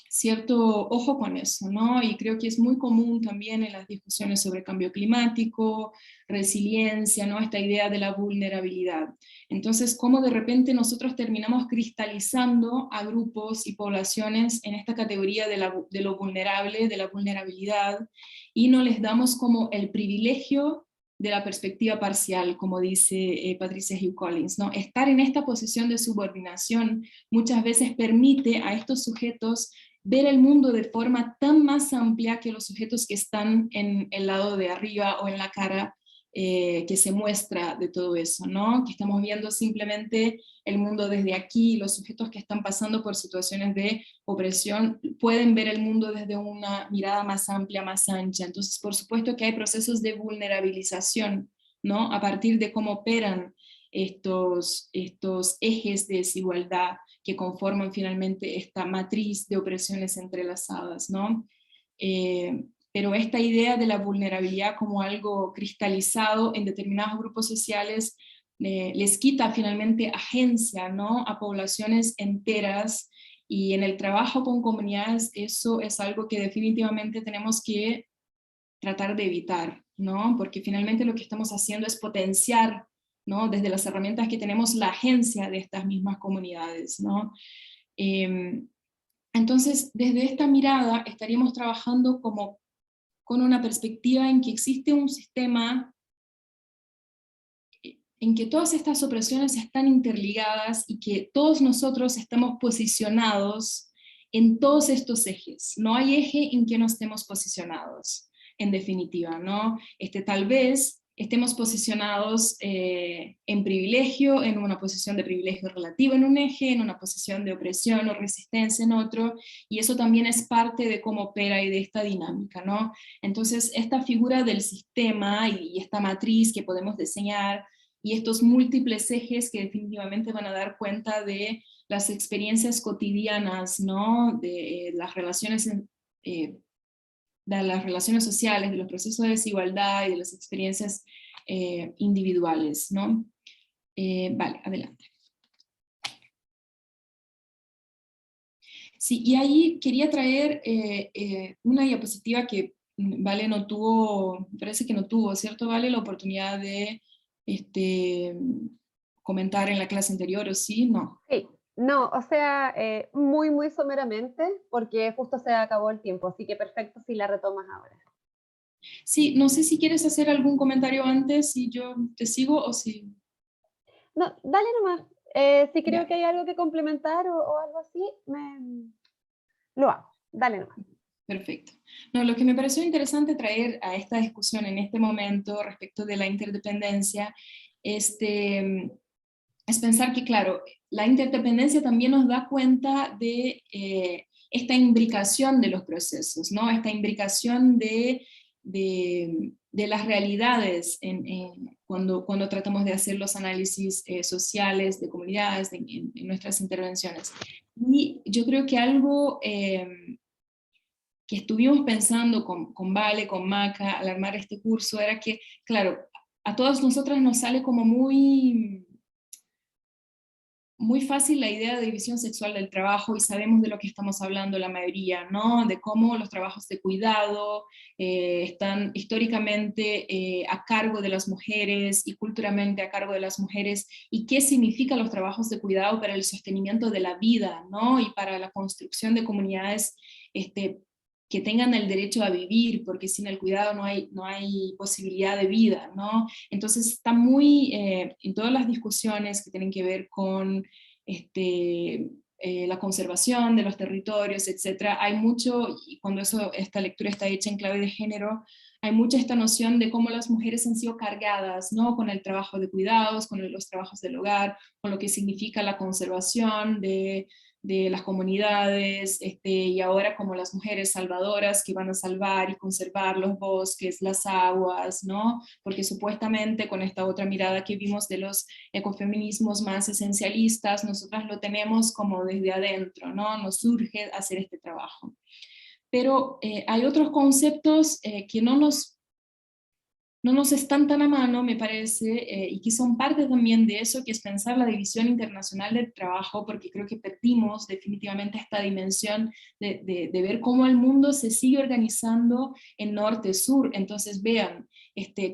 cierto ojo con eso, ¿no? Y creo que es muy común también en las discusiones sobre cambio climático, resiliencia, ¿no? Esta idea de la vulnerabilidad. Entonces, cómo de repente nosotros terminamos cristalizando a grupos y poblaciones en esta categoría de lo vulnerable, de la vulnerabilidad, y no les damos como el privilegio de la perspectiva parcial, como dice Patricia Hugh Collins, ¿no? Estar en esta posición de subordinación muchas veces permite a estos sujetos ver el mundo de forma tan más amplia que los sujetos que están en el lado de arriba o en la cara que se muestra de todo eso, ¿no? Que estamos viendo simplemente el mundo desde aquí, los sujetos que están pasando por situaciones de opresión pueden ver el mundo desde una mirada más amplia, más ancha. Entonces, por supuesto que hay procesos de vulnerabilización, ¿no? A partir de cómo operan estos ejes de desigualdad que conforman finalmente esta matriz de opresiones entrelazadas, ¿no? Pero esta idea de la vulnerabilidad como algo cristalizado en determinados grupos sociales les quita finalmente agencia, ¿no? A poblaciones enteras, y en el trabajo con comunidades eso es algo que definitivamente tenemos que tratar de evitar, ¿no? Porque finalmente lo que estamos haciendo es potenciar, ¿no? Desde las herramientas que tenemos, la agencia de estas mismas comunidades, ¿no? Entonces, desde esta mirada estaríamos trabajando como con una perspectiva en que existe un sistema en que todas estas opresiones están interligadas y que todos nosotros estamos posicionados en todos estos ejes. No hay eje en que no estemos posicionados, en definitiva, ¿no? Tal vez estemos posicionados en privilegio, en una posición de privilegio relativo en un eje, en una posición de opresión o resistencia en otro, y eso también es parte de cómo opera y de esta dinámica, ¿no? Entonces, esta figura del sistema y esta matriz que podemos diseñar, y estos múltiples ejes que definitivamente van a dar cuenta de las experiencias cotidianas, ¿no? De las relaciones de las relaciones sociales, de los procesos de desigualdad y de las experiencias individuales, ¿no? Vale, adelante. Sí, y ahí quería traer una diapositiva que Vale no tuvo, parece que no tuvo, ¿cierto, Vale? La oportunidad de comentar en la clase anterior, ¿o sí? No. Sí, no, o sea, muy, muy someramente, porque justo se acabó el tiempo, así que perfecto si la retomas ahora. Sí, no sé si quieres hacer algún comentario antes, si yo te sigo o si... No, dale nomás. Si creo Ya. que hay algo que complementar o algo así, lo hago. Dale nomás. Perfecto. No, lo que me pareció interesante traer a esta discusión en este momento respecto de la interdependencia, es pensar que, claro, la interdependencia también nos da cuenta de esta imbricación de los procesos, ¿no? Esta imbricación de las realidades cuando tratamos de hacer los análisis sociales de comunidades en nuestras intervenciones. Y yo creo que algo que estuvimos pensando con Vale, con Maca, al armar este curso, era que, claro, a todas nosotras nos sale como muy fácil la idea de división sexual del trabajo y sabemos de lo que estamos hablando la mayoría, ¿no? De cómo los trabajos de cuidado están históricamente a cargo de las mujeres y culturalmente a cargo de las mujeres, y qué significan los trabajos de cuidado para el sostenimiento de la vida, ¿no? Y para la construcción de comunidades que tengan el derecho a vivir, porque sin el cuidado no hay posibilidad de vida, ¿no? Entonces está muy, en todas las discusiones que tienen que ver con la conservación de los territorios, etcétera, hay mucho, y cuando esta lectura está hecha en clave de género, hay mucha esta noción de cómo las mujeres han sido cargadas, ¿no? Con el trabajo de cuidados, con los trabajos del hogar, con lo que significa la conservación de las comunidades, y ahora como las mujeres salvadoras que van a salvar y conservar los bosques, las aguas, ¿no? Porque supuestamente con esta otra mirada que vimos de los ecofeminismos más esencialistas, nosotras lo tenemos como desde adentro, ¿no? Nos surge hacer este trabajo. Pero hay otros conceptos que no nos están tan a mano, me parece, y que son parte también de eso, que es pensar la división internacional del trabajo, porque creo que perdimos definitivamente esta dimensión de ver cómo el mundo se sigue organizando en norte-sur. Entonces, vean,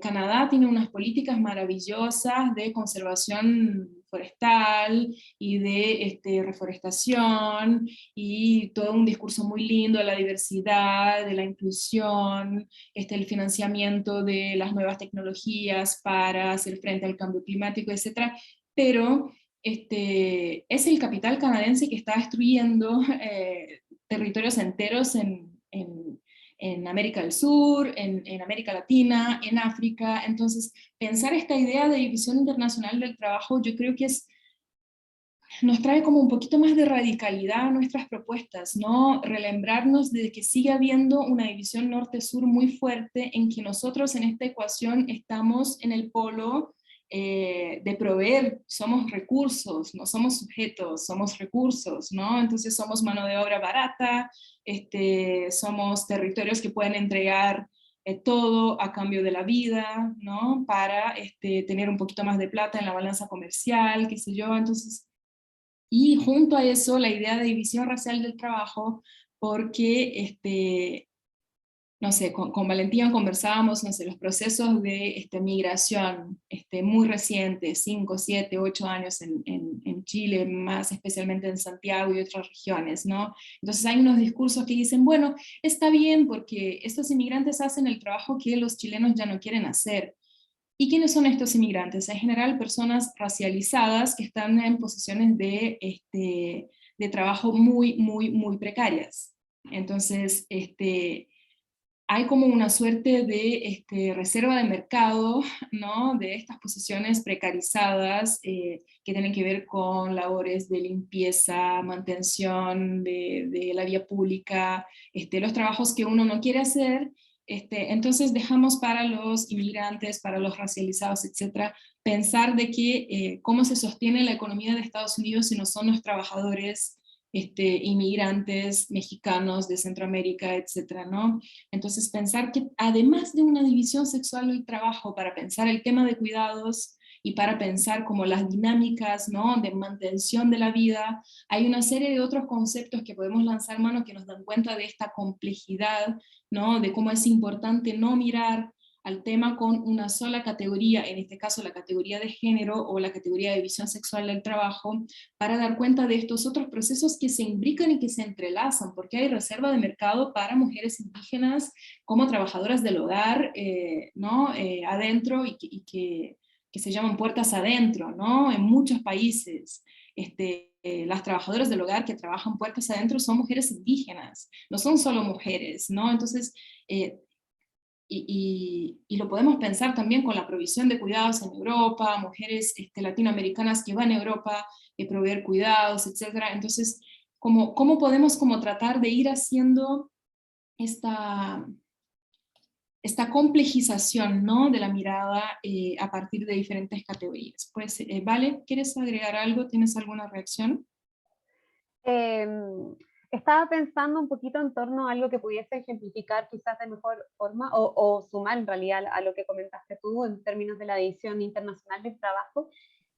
Canadá tiene unas políticas maravillosas de conservación forestal y de reforestación, y todo un discurso muy lindo de la diversidad, de la inclusión, el financiamiento de las nuevas tecnologías para hacer frente al cambio climático, etcétera, pero es el capital canadiense que está destruyendo territorios enteros en América del Sur, en América Latina, en África. Entonces, pensar esta idea de división internacional del trabajo, yo creo que nos trae como un poquito más de radicalidad a nuestras propuestas, ¿no? Relembrarnos de que sigue habiendo una división norte-sur muy fuerte, en que nosotros en esta ecuación estamos en el polo de proveer, somos recursos, no somos sujetos, somos recursos, ¿no? Entonces somos mano de obra barata, somos territorios que pueden entregar todo a cambio de la vida, ¿no? Para tener un poquito más de plata en la balanza comercial, qué sé yo. Entonces, y junto a eso, la idea de división racial del trabajo, porque, no sé, con Valentina conversábamos, no sé, los procesos de migración muy recientes, 5, 7, 8 años en Chile, más especialmente en Santiago y otras regiones, ¿no? Entonces hay unos discursos que dicen, bueno, está bien porque estos inmigrantes hacen el trabajo que los chilenos ya no quieren hacer. ¿Y quiénes son estos inmigrantes? En general, personas racializadas que están en posiciones de trabajo muy, muy, muy precarias. Entonces, hay como una suerte de reserva de mercado, ¿no? De estas posiciones precarizadas que tienen que ver con labores de limpieza, mantención de la vía pública, los trabajos que uno no quiere hacer. Entonces dejamos para los inmigrantes, para los racializados, etcétera, pensar de que cómo se sostiene la economía de Estados Unidos si no son los trabajadores inmigrantes mexicanos de Centroamérica, etcétera, ¿no? Entonces pensar que además de una división sexual del trabajo, para pensar el tema de cuidados y para pensar como las dinámicas, ¿no? De mantención de la vida, hay una serie de otros conceptos que podemos lanzar mano que nos dan cuenta de esta complejidad, ¿no? De cómo es importante no mirar al tema con una sola categoría, en este caso la categoría de género o la categoría de división sexual del trabajo, para dar cuenta de estos otros procesos que se imbrican y que se entrelazan, porque hay reserva de mercado para mujeres indígenas como trabajadoras del hogar, ¿no? Adentro que se llaman puertas adentro, ¿no? En muchos países. Las trabajadoras del hogar que trabajan puertas adentro son mujeres indígenas, no son solo mujeres, ¿no? Entonces, y lo podemos pensar también con la provisión de cuidados en Europa, mujeres latinoamericanas que van a Europa a proveer cuidados, etc. Entonces, ¿cómo podemos como tratar de ir haciendo esta, esta complejización, ¿no? De la mirada a partir de diferentes categorías? Pues, Vale, ¿quieres agregar algo? ¿Tienes alguna reacción? Estaba pensando un poquito en torno a algo que pudiese ejemplificar quizás de mejor forma o sumar en realidad a lo que comentaste tú en términos de la división internacional del trabajo.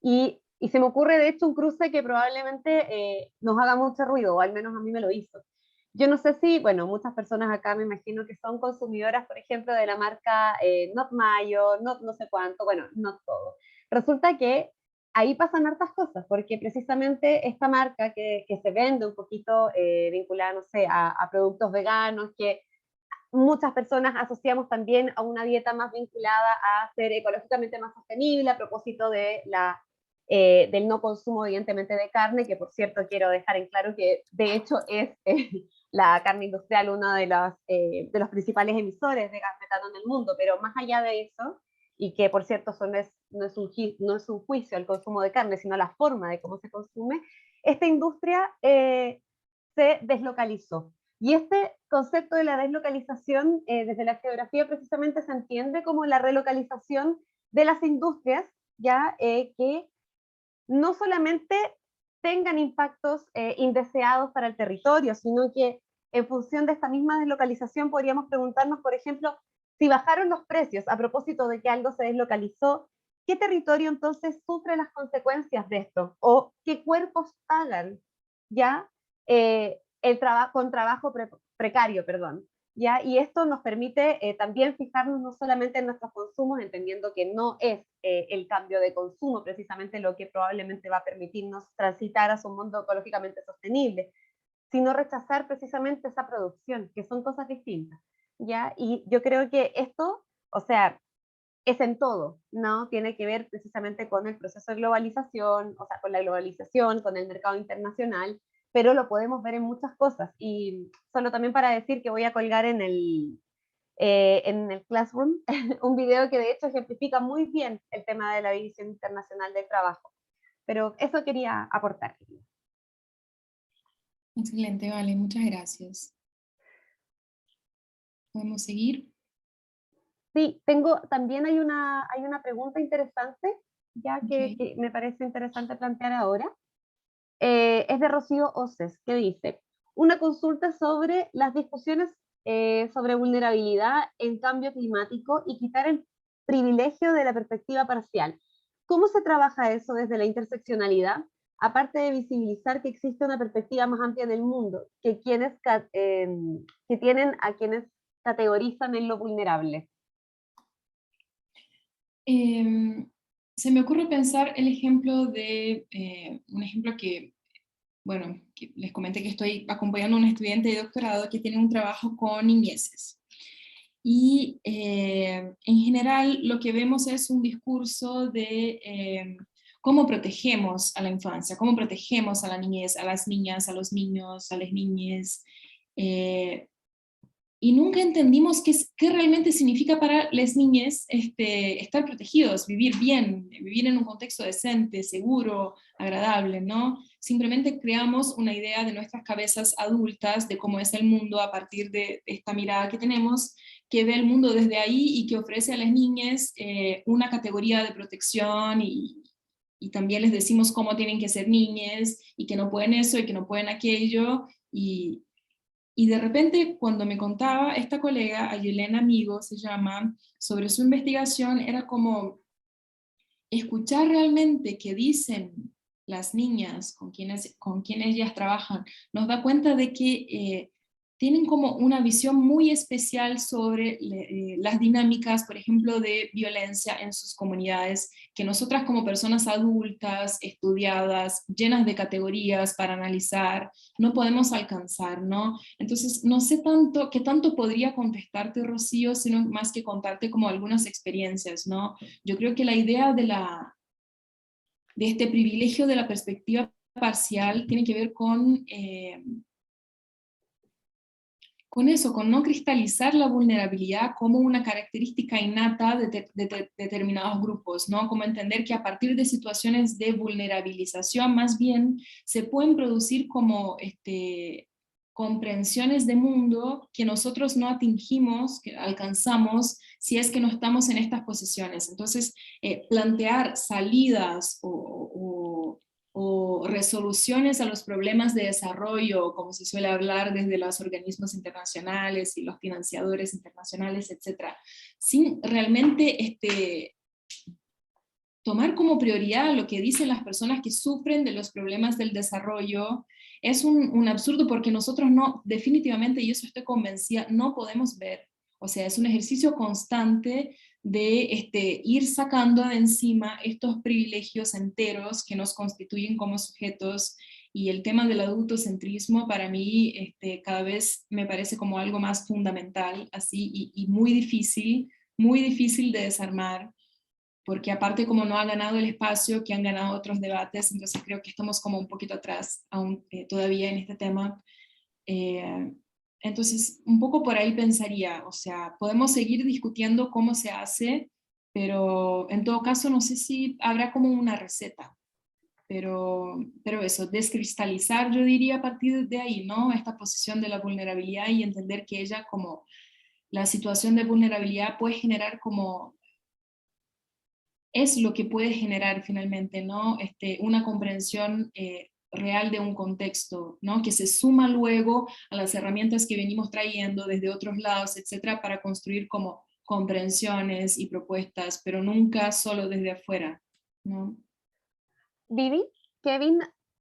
Y se me ocurre de hecho un cruce que probablemente nos haga mucho ruido, o al menos a mí me lo hizo. Yo no sé si, bueno, muchas personas acá me imagino que son consumidoras, por ejemplo, de la marca Not Mayo, Not no sé cuánto, bueno, no todo. Resulta que ahí pasan hartas cosas, porque precisamente esta marca que se vende un poquito vinculada, no sé, a productos veganos, que muchas personas asociamos también a una dieta más vinculada a ser ecológicamente más sostenible, a propósito de del no consumo, evidentemente, de carne, que por cierto quiero dejar en claro que de hecho es la carne industrial uno de los principales emisores de gas metano en el mundo, pero más allá de eso, y que por cierto eso no es un juicio al consumo de carne, sino la forma de cómo se consume, esta industria se deslocalizó. Y este concepto de la deslocalización desde la geografía precisamente se entiende como la relocalización de las industrias, ya que no solamente tengan impactos indeseados para el territorio, sino que en función de esta misma deslocalización podríamos preguntarnos, por ejemplo, si bajaron los precios a propósito de que algo se deslocalizó, ¿qué territorio entonces sufre las consecuencias de esto? ¿O qué cuerpos pagan ya con trabajo precario, perdón? ¿Ya? Y esto nos permite también fijarnos no solamente en nuestros consumos, entendiendo que no es el cambio de consumo precisamente lo que probablemente va a permitirnos transitar a un mundo ecológicamente sostenible, sino rechazar precisamente esa producción, que son cosas distintas. ¿Ya? Y yo creo que esto, o sea, es en todo, ¿no? Tiene que ver precisamente con el proceso de globalización, o sea, con la globalización, con el mercado internacional, pero lo podemos ver en muchas cosas. Y solo también para decir que voy a colgar en el Classroom un video que de hecho ejemplifica muy bien el tema de la división internacional del trabajo. Pero eso quería aportar. Excelente, Vale, muchas gracias. ¿Podemos seguir? Sí, también hay una pregunta interesante, ya que me parece interesante plantear ahora. Es de Rocío Oces, que dice, una consulta sobre las discusiones sobre vulnerabilidad en cambio climático y quitar el privilegio de la perspectiva parcial. ¿Cómo se trabaja eso desde la interseccionalidad? Aparte de visibilizar que existe una perspectiva más amplia del mundo, que tienen a quienes categorizan en lo vulnerable. Se me ocurre pensar el ejemplo de, un ejemplo que, bueno, que les comenté que estoy acompañando a un estudiante de doctorado que tiene un trabajo con niñeces. Y en general lo que vemos es un discurso de cómo protegemos a la infancia, cómo protegemos a la niñez, a las niñas, a los niños, a las niñas. y nunca entendimos qué realmente significa para las niñas estar protegidos, vivir bien, vivir en un contexto decente, seguro, agradable, ¿no? Simplemente creamos una idea de nuestras cabezas adultas de cómo es el mundo a partir de esta mirada que tenemos, que ve el mundo desde ahí y que ofrece a las niñas una categoría de protección y también les decimos cómo tienen que ser niñas y que no pueden eso y que no pueden aquello. Y de repente, cuando me contaba esta colega, Ayelena Amigo se llama, sobre su investigación, era como escuchar realmente qué dicen las niñas con quienes ellas trabajan, nos da cuenta de que tienen como una visión muy especial sobre las dinámicas, por ejemplo, de violencia en sus comunidades, que nosotras como personas adultas, estudiadas, llenas de categorías para analizar, no podemos alcanzar, ¿no? Entonces, no sé tanto, qué tanto podría contestarte, Rocío, sino más que contarte como algunas experiencias, ¿no? Yo creo que la idea de este privilegio de la perspectiva parcial tiene que ver con eso, con no cristalizar la vulnerabilidad como una característica innata de determinados grupos, ¿no? Como entender que a partir de situaciones de vulnerabilización más bien se pueden producir como comprensiones de mundo que nosotros no atingimos, que alcanzamos, si es que no estamos en estas posiciones. Entonces, plantear salidas o resoluciones a los problemas de desarrollo, como se suele hablar desde los organismos internacionales y los financiadores internacionales, etcétera, sin realmente tomar como prioridad lo que dicen las personas que sufren de los problemas del desarrollo, es un absurdo porque nosotros no, definitivamente, y eso estoy convencida, no podemos ver. O sea, es un ejercicio constante de ir sacando de encima estos privilegios enteros que nos constituyen como sujetos, y el tema del adultocentrismo para mí cada vez me parece como algo más fundamental, así, y muy difícil de desarmar, porque aparte como no ha ganado el espacio que han ganado otros debates, entonces creo que estamos como un poquito atrás aún todavía en este tema. Eh, entonces, un poco por ahí pensaría, o sea, podemos seguir discutiendo cómo se hace, pero en todo caso no sé si habrá como una receta, pero eso, descristalizar yo diría a partir de ahí, ¿no? Esta posición de la vulnerabilidad y entender que ella como la situación de vulnerabilidad puede generar como es lo que puede generar finalmente, ¿no? Una comprensión real de un contexto, ¿no? Que se suma luego a las herramientas que venimos trayendo desde otros lados, etcétera, para construir como comprensiones y propuestas, pero nunca solo desde afuera, ¿no? Vivi, Kevin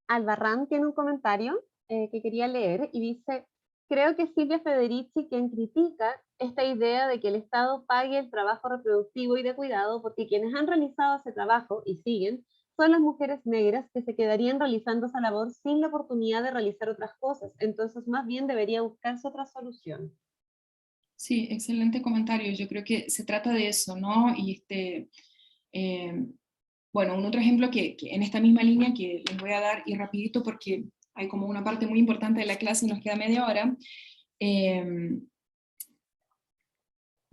Albarrán tiene un comentario que quería leer y dice, creo que Silvia Federici quien critica esta idea de que el Estado pague el trabajo reproductivo y de cuidado porque quienes han realizado ese trabajo y siguen son las mujeres negras que se quedarían realizando esa labor sin la oportunidad de realizar otras cosas. Entonces, más bien debería buscarse otra solución. Sí, excelente comentario. Yo creo que se trata de eso, ¿no? Y eh, bueno, un otro ejemplo que en esta misma línea que les voy a dar y rapidito porque hay como una parte muy importante de la clase y nos queda media hora. Eh,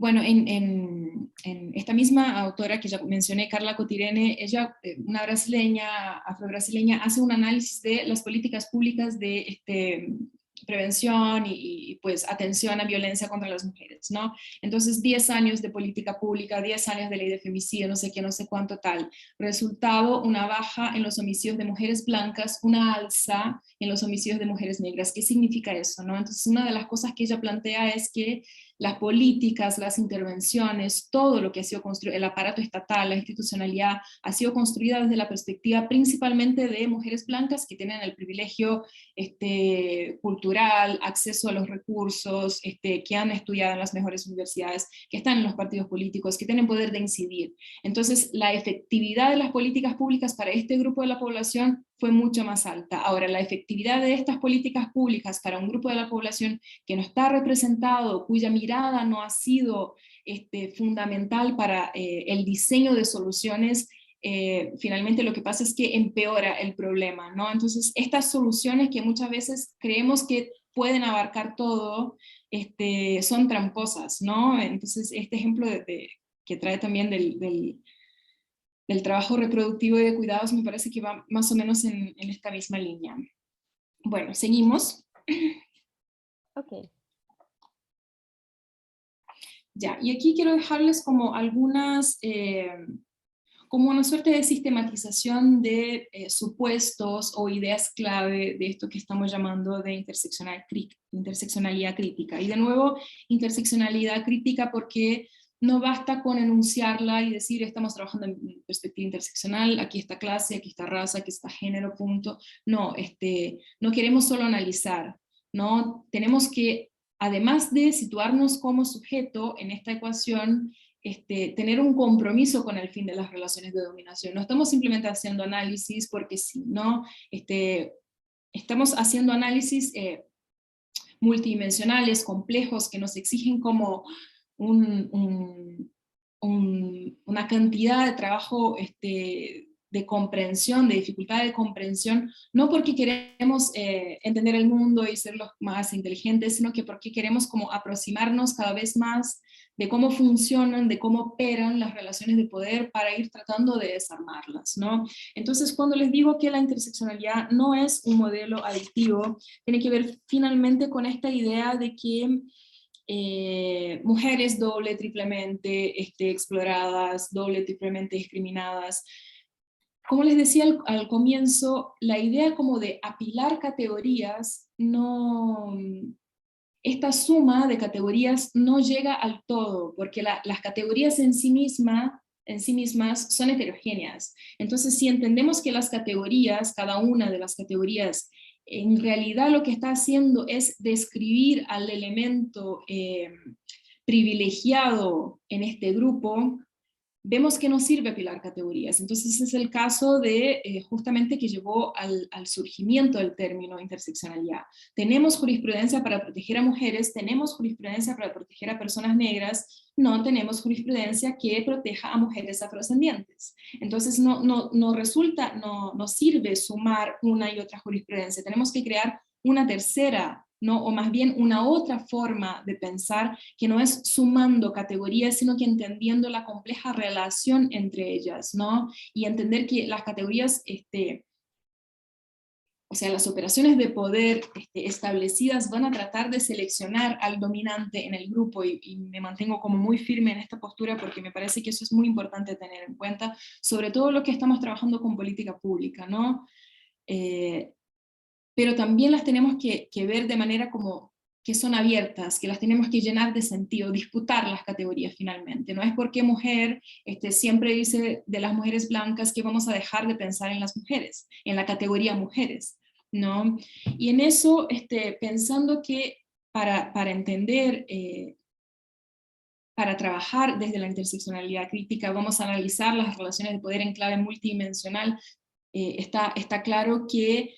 bueno, en esta misma autora que ya mencioné, Carla Cotirene, ella, una brasileña, afrobrasileña, hace un análisis de las políticas públicas de prevención pues atención a violencia contra las mujeres, ¿no? Entonces 10 años de política pública, 10 años de ley de femicidio, no sé qué, no sé cuánto tal. Resultado, una baja en los homicidios de mujeres blancas, una alza en los homicidios de mujeres negras. ¿Qué significa eso, no? Entonces una de las cosas que ella plantea es que las políticas, las intervenciones, todo lo que ha sido construido, el aparato estatal, la institucionalidad, ha sido construida desde la perspectiva principalmente de mujeres blancas que tienen el privilegio cultural, acceso a los recursos, que han estudiado en las mejores universidades, que están en los partidos políticos, que tienen poder de incidir. Entonces, la efectividad de las políticas públicas para este grupo de la población fue mucho más alta. Ahora, la efectividad de estas políticas públicas para un grupo de la población que no está representado, cuya mirada no ha sido fundamental para el diseño de soluciones, finalmente lo que pasa es que empeora el problema, ¿no? Entonces, estas soluciones que muchas veces creemos que pueden abarcar todo, son tramposas, ¿no? Entonces, este ejemplo que trae también del trabajo reproductivo y de cuidados me parece que va más o menos en esta misma línea. Bueno, seguimos. Ok. Ya, y aquí quiero dejarles como algunas, como una suerte de sistematización de supuestos o ideas clave de esto que estamos llamando de interseccionalidad crítica. Y de nuevo, interseccionalidad crítica porque no basta con enunciarla y decir estamos trabajando en perspectiva interseccional, aquí está clase, aquí está raza, aquí está género, punto. No, no queremos solo analizar, ¿no? Tenemos que, además de situarnos como sujeto en esta ecuación, tener un compromiso con el fin de las relaciones de dominación. No estamos simplemente haciendo análisis porque sí, ¿no? Estamos haciendo análisis multidimensionales, complejos, que nos exigen como una cantidad de trabajo de comprensión, de dificultad de comprensión, no porque queremos entender el mundo y ser los más inteligentes, sino que porque queremos como aproximarnos cada vez más de cómo funcionan, de cómo operan las relaciones de poder para ir tratando de desarmarlas, ¿no? Entonces, cuando les digo que la interseccionalidad no es un modelo adictivo, tiene que ver finalmente con esta idea de que mujeres doble, triplemente exploradas, doble, triplemente discriminadas. Como les decía al comienzo, la idea como de apilar categorías no, esta suma de categorías no llega al todo, porque las categorías en sí mismas son heterogéneas. Entonces, si entendemos que las categorías, cada una de las categorías, en realidad lo que está haciendo es describir al elemento privilegiado en este grupo, vemos que no sirve apilar categorías. Entonces ese es el caso de justamente que llevó al surgimiento del término interseccionalidad. Tenemos jurisprudencia para proteger a mujeres, tenemos jurisprudencia para proteger a personas negras, no tenemos jurisprudencia que proteja a mujeres afrodescendientes. Entonces no sirve sumar una y otra jurisprudencia, tenemos que crear una tercera, ¿no? O más bien una otra forma de pensar que no es sumando categorías, sino que entendiendo la compleja relación entre ellas, ¿no? Y entender que las categorías, o sea, las operaciones de poder establecidas van a tratar de seleccionar al dominante en el grupo, y me mantengo como muy firme en esta postura porque me parece que eso es muy importante tener en cuenta, sobre todo lo que estamos trabajando con política pública, ¿no? Pero también las tenemos que ver de manera como que son abiertas, que las tenemos que llenar de sentido, disputar las categorías finalmente. No es porque mujer siempre dice de las mujeres blancas que vamos a dejar de pensar en las mujeres, en la categoría mujeres, ¿no? Y en eso, pensando que para entender, para trabajar desde la interseccionalidad crítica, vamos a analizar las relaciones de poder en clave multidimensional, está claro que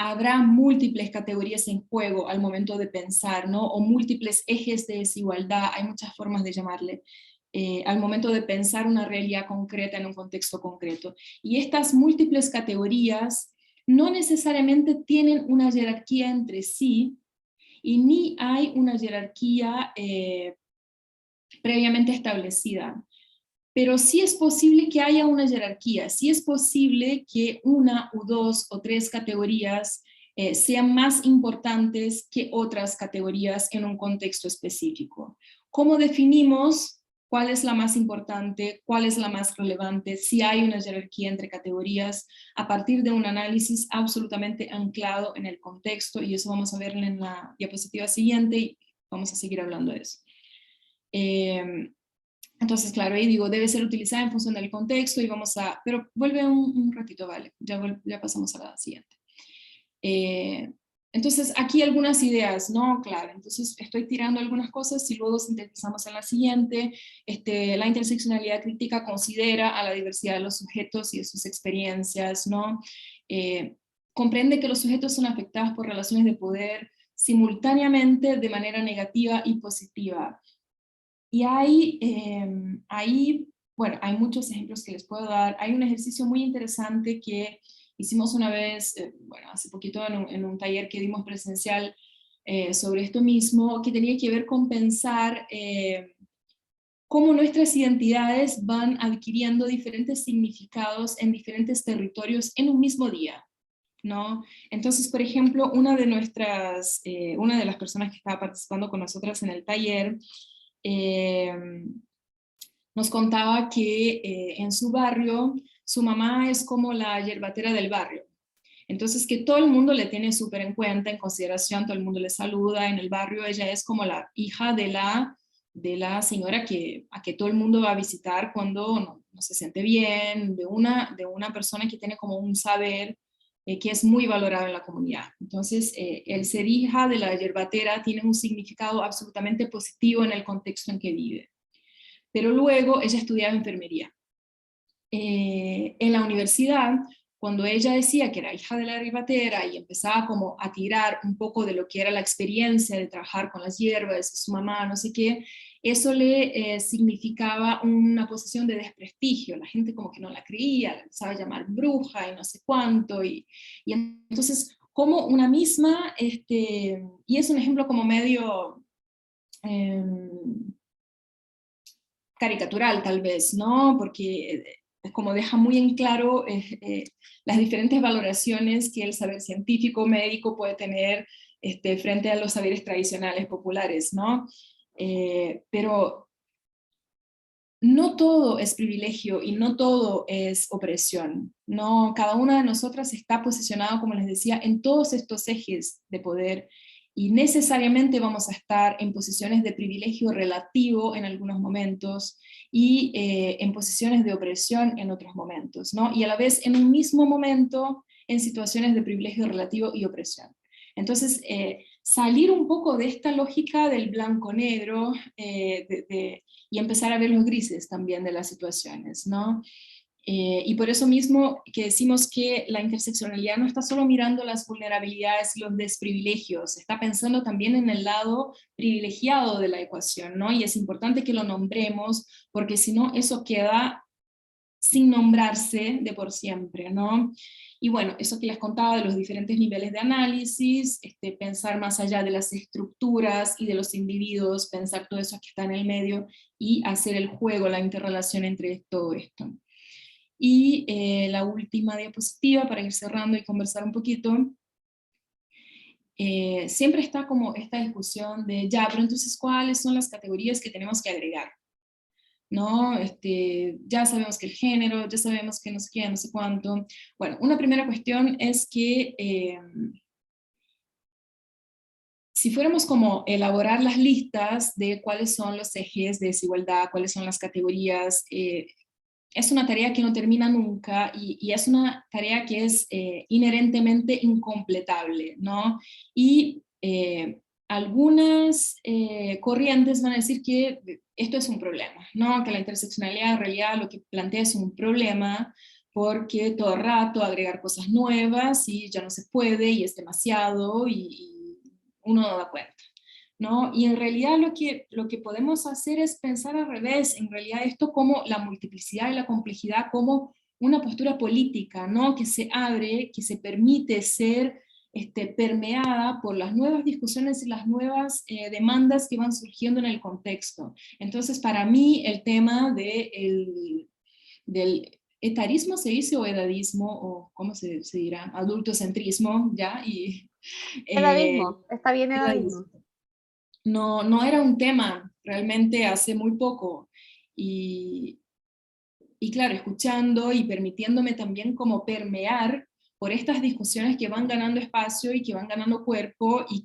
habrá múltiples categorías en juego al momento de pensar, ¿no? O múltiples ejes de desigualdad, hay muchas formas de llamarle, al momento de pensar una realidad concreta en un contexto concreto. Y estas múltiples categorías no necesariamente tienen una jerarquía entre sí, y ni hay una jerarquía previamente establecida. Pero sí es posible que haya una jerarquía, sí es posible que una o dos o tres categorías sean más importantes que otras categorías en un contexto específico. ¿Cómo definimos cuál es la más importante, cuál es la más relevante, si hay una jerarquía entre categorías? A partir de un análisis absolutamente anclado en el contexto, y eso vamos a ver en la diapositiva siguiente, y vamos a seguir hablando de eso. Entonces, claro, ahí digo, debe ser utilizada en función del contexto, y vamos a, pero vuelve un ratito, vale, ya pasamos a la siguiente. Entonces, aquí algunas ideas, ¿no? Claro, entonces estoy tirando algunas cosas y luego sintetizamos en la siguiente. La interseccionalidad crítica considera a la diversidad de los sujetos y de sus experiencias, ¿no? Comprende que los sujetos son afectados por relaciones de poder simultáneamente de manera negativa y positiva. Y bueno, hay muchos ejemplos que les puedo dar. Hay un ejercicio muy interesante que hicimos una vez, bueno, hace poquito en un taller que dimos presencial sobre esto mismo, que tenía que ver con pensar cómo nuestras identidades van adquiriendo diferentes significados en diferentes territorios en un mismo día, ¿no? Entonces, por ejemplo, una de las personas que estaba participando con nosotras en el taller, nos contaba que en su barrio, su mamá es como la yerbatera del barrio. Entonces, que todo el mundo le tiene súper en cuenta, en consideración, todo el mundo le saluda en el barrio, ella es como la hija de la señora a que todo el mundo va a visitar cuando no se siente bien, de una persona que tiene como un saber que es muy valorado en la comunidad. Entonces, el ser hija de la yerbatera tiene un significado absolutamente positivo en el contexto en que vive. Pero luego ella estudiaba enfermería. En la universidad, cuando ella decía que era hija de la ribatera y empezaba como a tirar un poco de lo que era la experiencia de trabajar con las hierbas de su mamá, no sé qué, eso le significaba una posición de desprestigio. La gente como que no la creía, la empezaba a llamar bruja y no sé cuánto, y entonces como una misma, y es un ejemplo como medio caricatural tal vez, ¿no? Porque es como deja muy en claro las diferentes valoraciones que el saber científico médico puede tener frente a los saberes tradicionales populares, ¿no? Pero no todo es privilegio y no todo es opresión, ¿no? Cada una de nosotras está posicionada, como les decía, en todos estos ejes de poder, y necesariamente vamos a estar en posiciones de privilegio relativo en algunos momentos y en posiciones de opresión en otros momentos, ¿no? Y a la vez en un mismo momento en situaciones de privilegio relativo y opresión. Entonces, salir un poco de esta lógica del blanco-negro, y empezar a ver los grises también de las situaciones, ¿no? Y por eso mismo que decimos que la interseccionalidad no está solo mirando las vulnerabilidades y los desprivilegios, está pensando también en el lado privilegiado de la ecuación, ¿no? Y es importante que lo nombremos, porque si no, eso queda sin nombrarse de por siempre, ¿no? Y bueno, eso que les contaba de los diferentes niveles de análisis, pensar más allá de las estructuras y de los individuos, pensar todo eso que está en el medio y hacer el juego, la interrelación entre todo esto. Y la última diapositiva para ir cerrando y conversar un poquito. Siempre está como esta discusión de ya, pero entonces ¿cuáles son las categorías que tenemos que agregar? ¿No? Ya sabemos que el género, ya sabemos que no sé qué, no sé cuánto. Bueno, una primera cuestión es que si fuéramos como elaborar las listas de cuáles son los ejes de desigualdad, cuáles son las categorías, es una tarea que no termina nunca y es una tarea que es inherentemente incompletable, ¿no? Y algunas corrientes van a decir que esto es un problema, ¿no? Que la interseccionalidad en realidad lo que plantea es un problema porque todo el rato agregar cosas nuevas y ya no se puede y es demasiado y uno no da cuenta, ¿no? Y en realidad lo que podemos hacer es pensar al revés, en realidad esto como la multiplicidad y la complejidad como una postura política, ¿no? Que se abre, que se permite ser permeada por las nuevas discusiones y las nuevas demandas que van surgiendo en el contexto. Entonces, para mí, el tema del etarismo se dice, o edadismo, o ¿cómo se dirá? Adultocentrismo, ¿ya? Y Edadismo, está bien edadismo. no era un tema realmente hace muy poco. Y, y claro, escuchando y permitiéndome también como permear por estas discusiones que van ganando espacio y que van ganando cuerpo y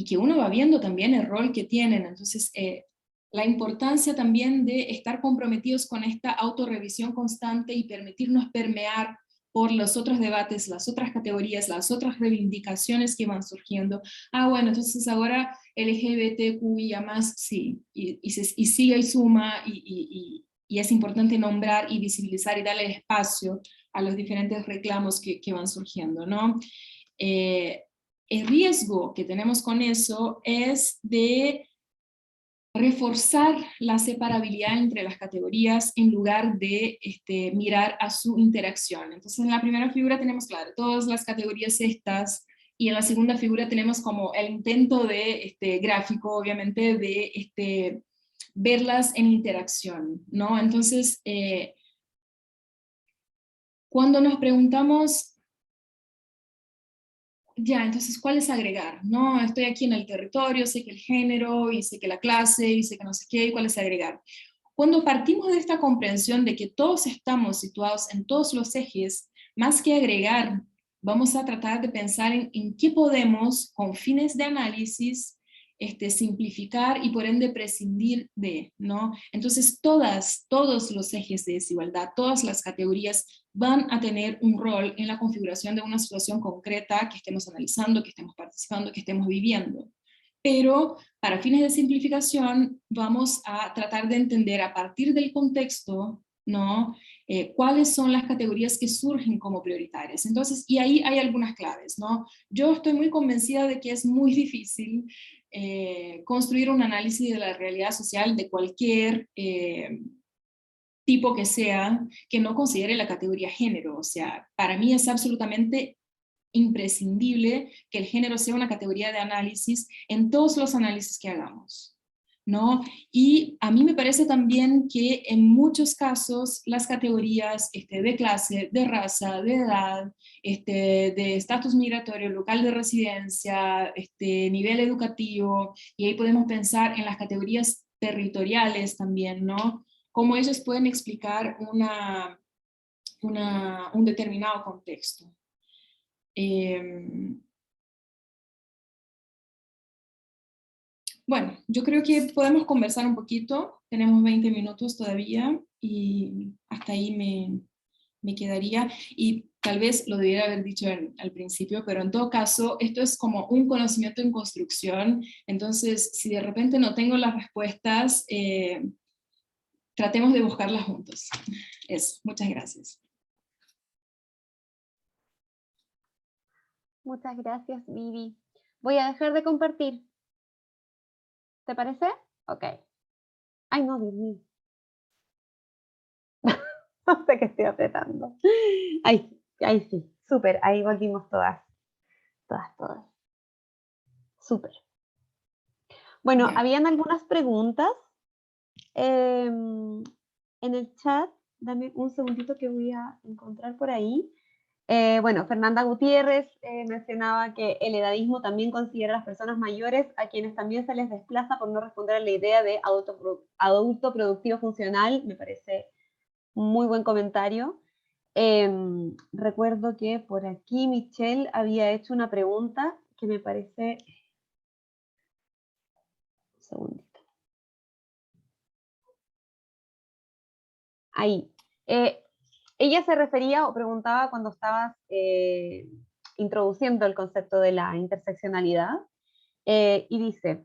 que uno va viendo también el rol que tienen. Entonces, la importancia también de estar comprometidos con esta autorrevisión constante y permitirnos permear por los otros debates, las otras categorías, las otras reivindicaciones que van surgiendo. Bueno, entonces ahora LGBTQIA+, sí, y sigue y suma, y es importante nombrar y visibilizar y darle espacio a los diferentes reclamos que van surgiendo, ¿no? El riesgo que tenemos con eso es de reforzar la separabilidad entre las categorías en lugar de mirar a su interacción. Entonces en la primera figura tenemos, claro, todas las categorías estas Y en la segunda figura tenemos como el intento de gráfico, obviamente, de verlas en interacción, ¿no? Entonces, cuando nos preguntamos, ya, entonces, ¿cuál es agregar? ¿No? Estoy aquí en el territorio, sé que el género, y sé que la clase, y sé que no sé qué, ¿y cuál es agregar? Cuando partimos de esta comprensión de que todos estamos situados en todos los ejes, más que agregar, vamos a tratar de pensar en qué podemos, con fines de análisis, simplificar y por ende prescindir de, ¿no? Entonces todos los ejes de desigualdad, todas las categorías van a tener un rol en la configuración de una situación concreta que estemos analizando, que estemos participando, que estemos viviendo. Pero para fines de simplificación vamos a tratar de entender a partir del contexto, ¿no? Cuáles son las categorías que surgen como prioritarias. Entonces, y ahí hay algunas claves, ¿no? Yo estoy muy convencida de que es muy difícil construir un análisis de la realidad social de cualquier tipo que sea, que no considere la categoría género. O sea, para mí es absolutamente imprescindible que el género sea una categoría de análisis en todos los análisis que hagamos, ¿no? Y a mí me parece también que en muchos casos las categorías de clase, de raza, de edad, de estatus migratorio, local de residencia, nivel educativo, y ahí podemos pensar en las categorías territoriales también, ¿no? Cómo ellos pueden explicar un determinado contexto. Bueno, yo creo que podemos conversar un poquito, tenemos 20 minutos todavía y hasta ahí me quedaría, y tal vez lo debiera haber dicho al principio, pero en todo caso esto es como un conocimiento en construcción, entonces si de repente no tengo las respuestas, tratemos de buscarlas juntos. Eso, muchas gracias. Muchas gracias, Vivi. Voy a dejar de compartir. ¿Te parece? Ok. Ay, no, Dios mío. No sé qué estoy apretando. Ahí sí, súper. Ahí volvimos todas. Todas. Súper. Bueno, Ya. habían algunas preguntas en el chat. Dame un segundito que voy a encontrar por ahí. Bueno, Fernanda Gutiérrez mencionaba que el edadismo también considera a las personas mayores a quienes también se les desplaza por no responder a la idea de adulto productivo funcional. Me parece un muy buen comentario. Recuerdo que por aquí Michelle había hecho una pregunta que me parece... Un segundito. Ahí. Ella se refería o preguntaba cuando estabas introduciendo el concepto de la interseccionalidad y dice,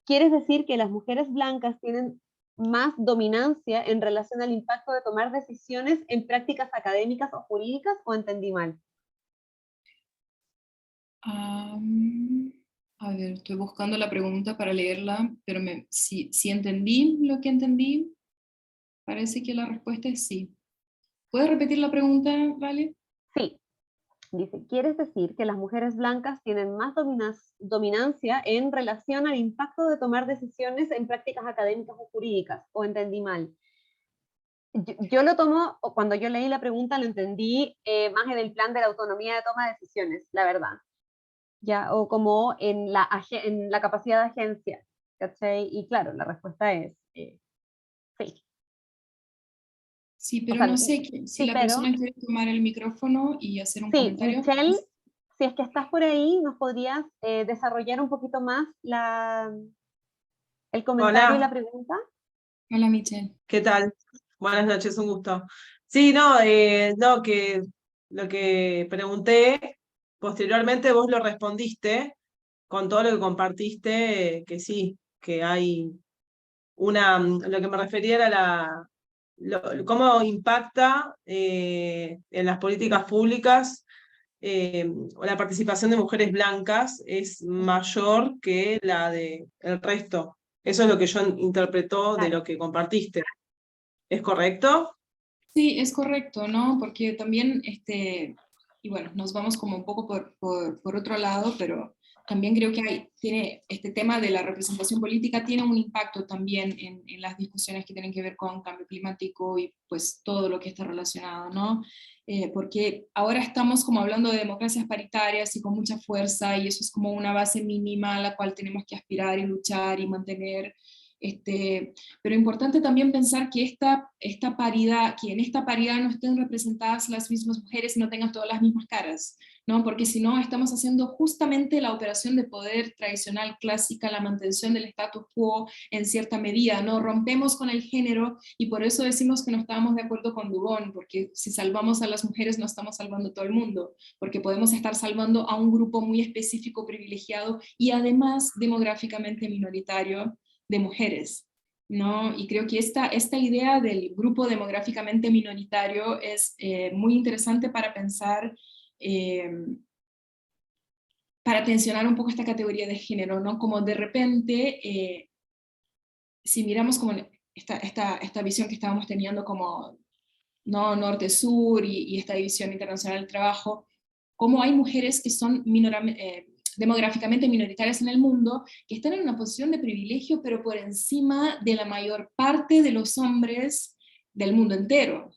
¿quieres decir que las mujeres blancas tienen más dominancia en relación al impacto de tomar decisiones en prácticas académicas o jurídicas, o entendí mal? A ver, estoy buscando la pregunta para leerla, pero si entendí lo que entendí, parece que la respuesta es sí. ¿Puedes repetir la pregunta, Vale? Sí, dice, ¿quieres decir que las mujeres blancas tienen más dominancia en relación al impacto de tomar decisiones en prácticas académicas o jurídicas, o entendí mal? Yo lo tomo, o cuando yo leí la pregunta lo entendí más en el plan de la autonomía de toma de decisiones, la verdad. Ya, o como en la capacidad de agencia, ¿cachai? Y claro, la respuesta es sí. Sí, O pero sea, no sé si sí, la pero persona quiere tomar el micrófono y hacer un sí, comentario. Michelle, si es que estás por ahí, ¿nos podrías desarrollar un poquito más el comentario y la Hola, pregunta? Hola, Michelle. ¿qué tal? Buenas noches, un gusto. Sí, no, no, que lo que pregunté, posteriormente vos lo respondiste con todo lo que compartiste, que sí, que hay lo que me refería era cómo impacta en las políticas públicas o la participación de mujeres blancas es mayor que la de el resto. Eso es lo que yo interpreto de Claro. lo que compartiste. ¿Es correcto? Sí, es correcto, ¿no? Porque también y bueno, nos vamos como un poco por otro lado, pero también creo que tiene este tema de la representación política tiene un impacto también en las discusiones que tienen que ver con cambio climático y pues todo lo que está relacionado, ¿no? Porque ahora estamos como hablando de democracias paritarias y con mucha fuerza, y eso es como una base mínima a la cual tenemos que aspirar y luchar y mantener. Pero importante también pensar que esta paridad, que en esta paridad no estén representadas las mismas mujeres y no tengan todas las mismas caras, ¿no? Porque si no estamos haciendo justamente la operación de poder tradicional clásica, la mantención del status quo en cierta medida, ¿no? Rompemos con el género, y por eso decimos que no estábamos de acuerdo con Dubón, porque si salvamos a las mujeres no estamos salvando a todo el mundo, porque podemos estar salvando a un grupo muy específico, privilegiado y además demográficamente minoritario de mujeres, ¿no? Y creo que esta idea del grupo demográficamente minoritario es muy interesante para pensar, para tensionar un poco esta categoría de género, ¿no? Como de repente, si miramos como esta visión que estábamos teniendo como, ¿no? Norte-sur y esta división internacional del trabajo, cómo hay mujeres que son demográficamente minoritarias en el mundo, que están en una posición de privilegio, pero por encima de la mayor parte de los hombres del mundo entero.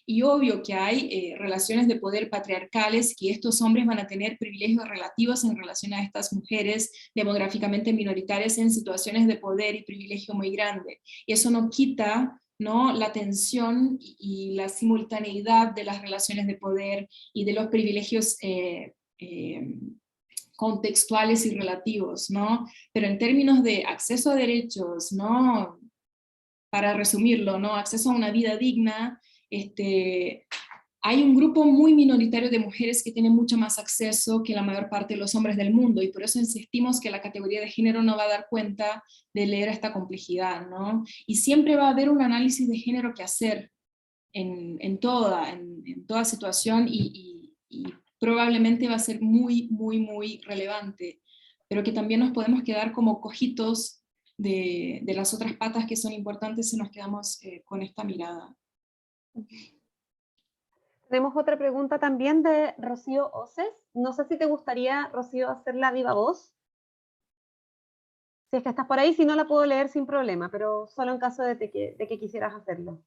Y obvio que hay relaciones de poder patriarcales, que estos hombres van a tener privilegios relativos en relación a estas mujeres demográficamente minoritarias en situaciones de poder y privilegio muy grande. Y eso no quita, ¿no?, la tensión y la simultaneidad de las relaciones de poder y de los privilegios contextuales y relativos, ¿no? Pero en términos de acceso a derechos, ¿no?, para resumirlo, ¿no?, acceso a una vida digna, hay un grupo muy minoritario de mujeres que tienen mucho más acceso que la mayor parte de los hombres del mundo, y por eso insistimos que la categoría de género no va a dar cuenta de leer esta complejidad, ¿no? Y siempre va a haber un análisis de género que hacer en toda situación, y probablemente va a ser muy, muy, muy relevante, pero que también nos podemos quedar como cojitos de las otras patas que son importantes si nos quedamos con esta mirada. Tenemos otra pregunta también de Rocío Oces. No sé si te gustaría, Rocío, hacerla a viva voz. Si es que estás por ahí, si no la puedo leer sin problema, pero solo en caso de que quisieras hacerlo.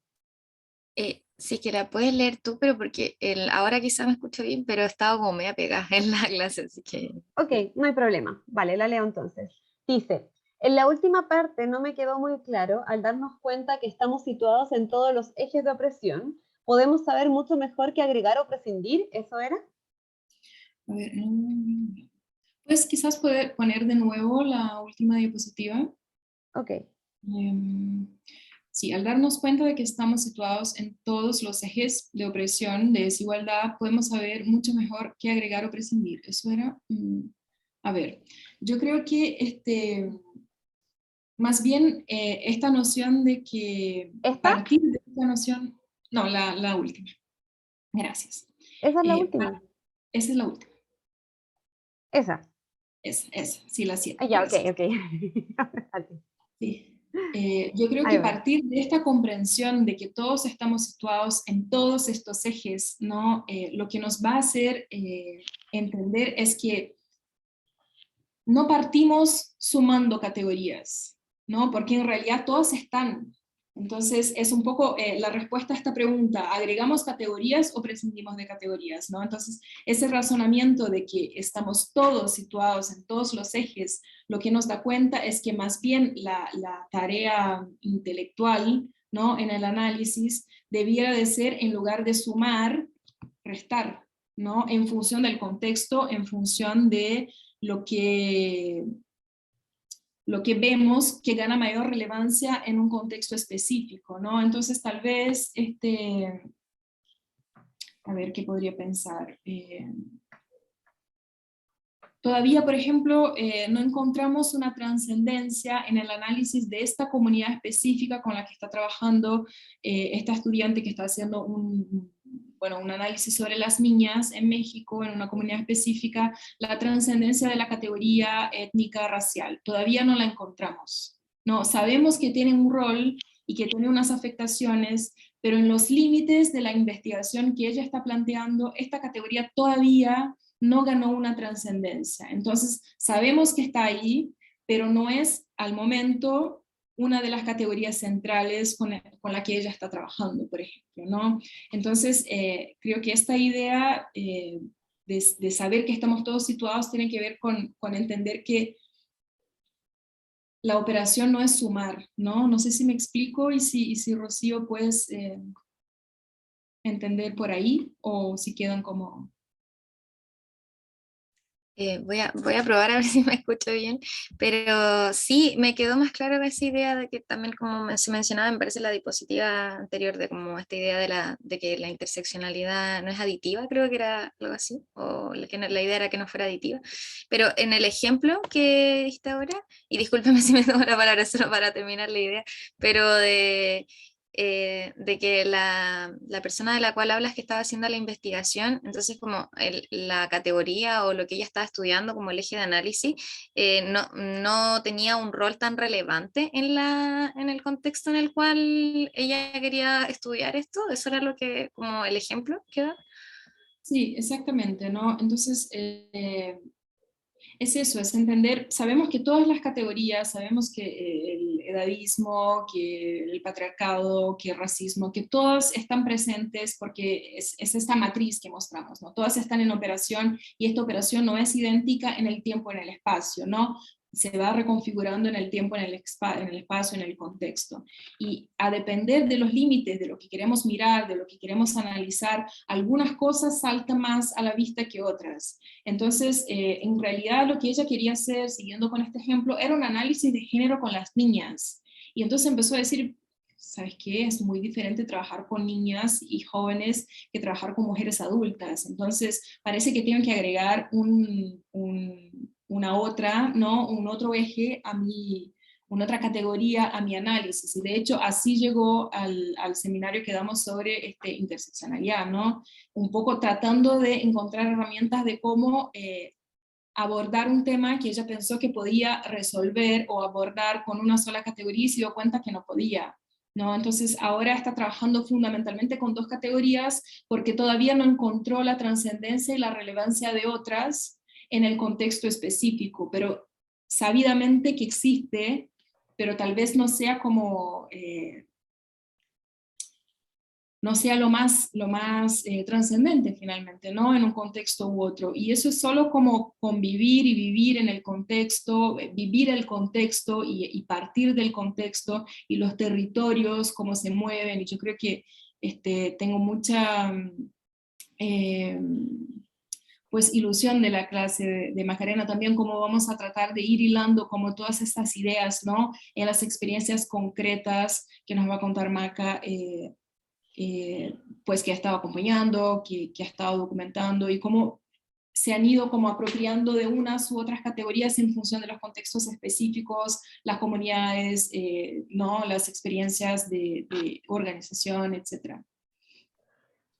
Sí, que la puedes leer tú, pero porque ahora quizá me escucho bien, pero he estado como media pegada en la clase, así que... Ok, no hay problema. Vale, la leo entonces. Dice, en la última parte no me quedó muy claro, al darnos cuenta que estamos situados en todos los ejes de opresión, ¿podemos saber mucho mejor qué agregar o prescindir? ¿Eso era? A ver, pues quizás poder poner de nuevo la última diapositiva. Ok. Sí, al darnos cuenta de que estamos situados en todos los ejes de opresión, de desigualdad, podemos saber mucho mejor qué agregar o prescindir. Eso era, a ver, yo creo que más bien esta noción de que ¿Esta? partir de esta noción, no, la última. Gracias. ¿Esa es la última? Esa es la última. Esa. Esa, sí, la 7. Ah, ya, ok, Gracias. ok. Sí. Yo creo Ahí que va. partir de esta comprensión de que todos estamos situados en todos estos ejes, ¿no? Lo que nos va a hacer entender es que no partimos sumando categorías, ¿no? Porque en realidad todas están. Entonces es un poco la respuesta a esta pregunta: ¿agregamos categorías o prescindimos de categorías, ¿no? Entonces ese razonamiento de que estamos todos situados en todos los ejes, lo que nos da cuenta es que más bien la tarea intelectual, ¿no?, en el análisis debiera de ser, en lugar de sumar, restar, ¿no?, en función del contexto, en función de lo que vemos que gana mayor relevancia en un contexto específico, ¿no? Entonces tal vez, a ver, ¿qué podría pensar? Todavía, por ejemplo, no encontramos una trascendencia en el análisis de esta comunidad específica con la que está trabajando esta estudiante que está haciendo un análisis sobre las niñas en México, en una comunidad específica, la trascendencia de la categoría étnica racial. Todavía no la encontramos. No, sabemos que tiene un rol y que tiene unas afectaciones, pero en los límites de la investigación que ella está planteando, esta categoría todavía no ganó una trascendencia. Entonces, sabemos que está ahí, pero no es al momento una de las categorías centrales con la que ella está trabajando, por ejemplo, ¿no? Entonces, creo que esta idea de saber que estamos todos situados tiene que ver con entender que la operación no es sumar, ¿no? No sé si me explico y si Rocío puedes entender por ahí, o si quedan como... Voy a probar a ver si me escucho bien, pero sí, me quedó más claro esa idea de que también, como se mencionaba, me parece la diapositiva anterior, de como esta idea de que la interseccionalidad no es aditiva, creo que era algo así, o la idea era que no fuera aditiva, pero en el ejemplo que diste ahora, y discúlpeme si me tomo la palabra solo para terminar la idea, pero de que la persona de la cual hablas que estaba haciendo la investigación, entonces como la categoría o lo que ella estaba estudiando como el eje de análisis, no tenía un rol tan relevante en el contexto en el cual ella quería estudiar esto. Eso era lo que, como el ejemplo que da. Sí, exactamente, ¿no? Entonces, es eso, es entender, sabemos que todas las categorías, sabemos que el edadismo, que el patriarcado, que el racismo, que todas están presentes porque es esta matriz que mostramos, ¿no? Todas están en operación y esta operación no es idéntica en el tiempo, en el espacio, ¿no? Se va reconfigurando en el tiempo, en el espacio, en el contexto. Y a depender de los límites, de lo que queremos mirar, de lo que queremos analizar, algunas cosas saltan más a la vista que otras. Entonces, en realidad lo que ella quería hacer, siguiendo con este ejemplo, era un análisis de género con las niñas. Y entonces empezó a decir, ¿sabes qué? Es muy diferente trabajar con niñas y jóvenes que trabajar con mujeres adultas. Entonces, parece que tienen que agregar una otra, ¿no? Un otro eje una otra categoría a mi análisis. Y de hecho, así llegó al seminario que damos sobre interseccionalidad, ¿no? Un poco tratando de encontrar herramientas de cómo abordar un tema que ella pensó que podía resolver o abordar con una sola categoría y se dio cuenta que no podía, ¿no? Entonces ahora está trabajando fundamentalmente con dos categorías porque todavía no encontró la trascendencia y la relevancia de otras en el contexto específico, pero sabidamente que existe, pero tal vez no sea como... no sea lo más trascendente finalmente, ¿no? En un contexto u otro. Y eso es solo como convivir y vivir en el contexto, vivir el contexto y partir del contexto y los territorios, cómo se mueven. Y yo creo que tengo mucha pues ilusión de la clase de Macarena, también cómo vamos a tratar de ir hilando como todas estas ideas, ¿no? En las experiencias concretas que nos va a contar Maca, pues que ha estado acompañando, que ha estado documentando, y cómo se han ido como apropiando de unas u otras categorías en función de los contextos específicos, las comunidades, ¿no? Las experiencias de organización, etc.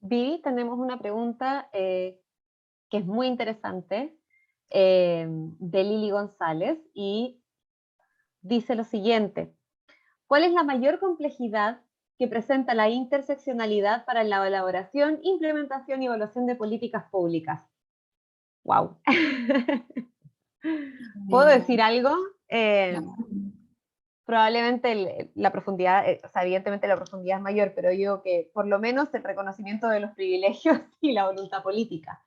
Vi, tenemos una pregunta que es muy interesante, de Lili González, y dice lo siguiente: ¿cuál es la mayor complejidad que presenta la interseccionalidad para la elaboración, implementación y evaluación de políticas públicas? ¡Wow! ¿Puedo decir algo? Probablemente la profundidad, o sea, evidentemente la profundidad es mayor, pero yo que por lo menos el reconocimiento de los privilegios y la voluntad política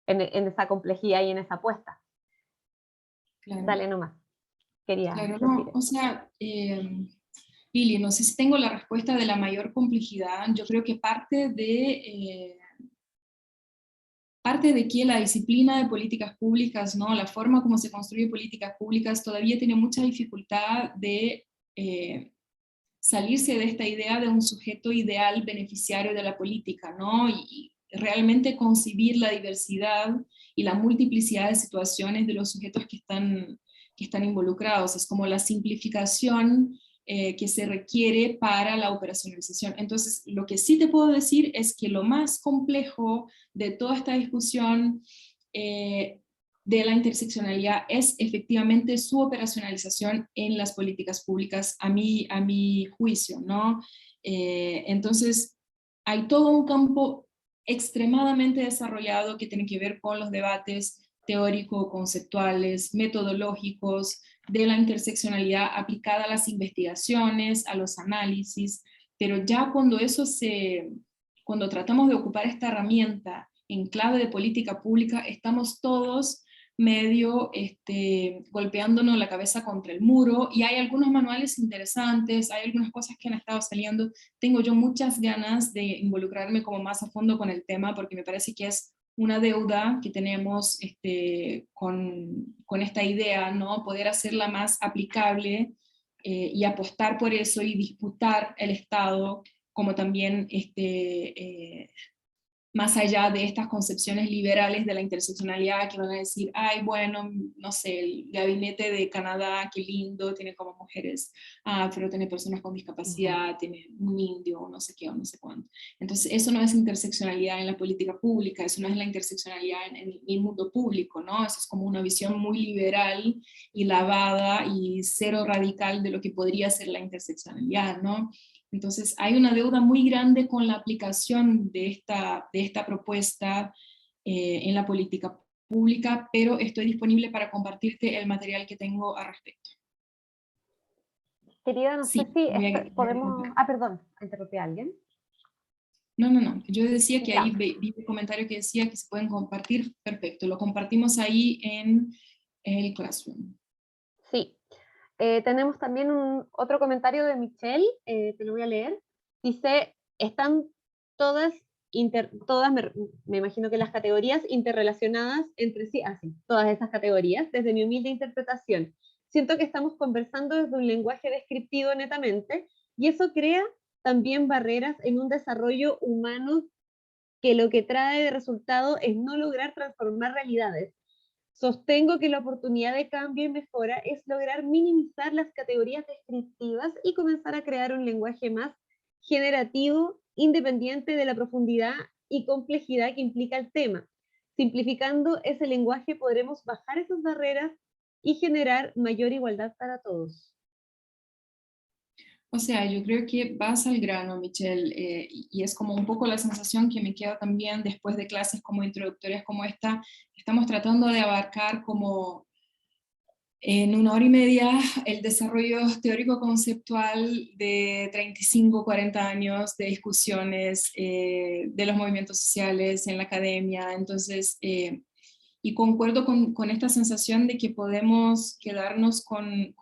en esa complejidad y en esa apuesta. Claro. Dale nomás. Quería Claro, decir no, eso. o sea, Lili, no sé si tengo la respuesta de la mayor complejidad. Yo creo que parte de que la disciplina de políticas públicas, ¿no? La forma como se construye políticas públicas todavía tiene mucha dificultad de salirse de esta idea de un sujeto ideal beneficiario de la política, ¿no? Y realmente concebir la diversidad y la multiplicidad de situaciones de los sujetos que están involucrados. Es como la simplificación que se requiere para la operacionalización. Entonces, lo que sí te puedo decir es que lo más complejo de toda esta discusión de la interseccionalidad es efectivamente su operacionalización en las políticas públicas, a mi juicio, ¿no? Entonces, hay todo un campo extremadamente desarrollado que tiene que ver con los debates teórico-conceptuales, metodológicos, de la interseccionalidad aplicada a las investigaciones, a los análisis, pero ya cuando tratamos de ocupar esta herramienta en clave de política pública, estamos todos medio golpeándonos la cabeza contra el muro, y hay algunos manuales interesantes, hay algunas cosas que han estado saliendo. Tengo yo muchas ganas de involucrarme como más a fondo con el tema, porque me parece que es una deuda que tenemos con esta idea, ¿no? Poder hacerla más aplicable y apostar por eso y disputar el Estado como también más allá de estas concepciones liberales de la interseccionalidad que van a decir, ay, bueno, no sé, el gabinete de Canadá, qué lindo, tiene como mujeres, pero tiene personas con discapacidad, tiene un indio, no sé qué, o no sé cuánto. Entonces, eso no es interseccionalidad en la política pública, eso no es la interseccionalidad en el mundo público, ¿no? Eso es como una visión muy liberal y lavada y cero radical de lo que podría ser la interseccionalidad, ¿no? Entonces hay una deuda muy grande con la aplicación de esta propuesta en la política pública, pero estoy disponible para compartirte el material que tengo al respecto. Querida, no Sí, sé si voy a podemos... Perdón, interrumpí a alguien. No. Yo decía que Ya. ahí vi un comentario que decía que se pueden compartir. Perfecto, lo compartimos ahí en el Classroom. Sí. Tenemos también otro comentario de Michelle, te lo voy a leer. Dice, están todas, me imagino que las categorías interrelacionadas entre sí, sí, todas esas categorías, desde mi humilde interpretación. Siento que estamos conversando desde un lenguaje descriptivo netamente, y eso crea también barreras en un desarrollo humano que lo que trae de resultado es no lograr transformar realidades. Sostengo que la oportunidad de cambio y mejora es lograr minimizar las categorías descriptivas y comenzar a crear un lenguaje más generativo, independiente de la profundidad y complejidad que implica el tema. Simplificando ese lenguaje podremos bajar esas barreras y generar mayor igualdad para todos. O sea, yo creo que vas al grano, Michelle, y es como un poco la sensación que me queda también después de clases como introductorias como esta. Estamos tratando de abarcar como en 1 hora y media el desarrollo teórico-conceptual de 35, 40 años de discusiones de los movimientos sociales en la academia. Entonces, y concuerdo con esta sensación de que podemos quedarnos con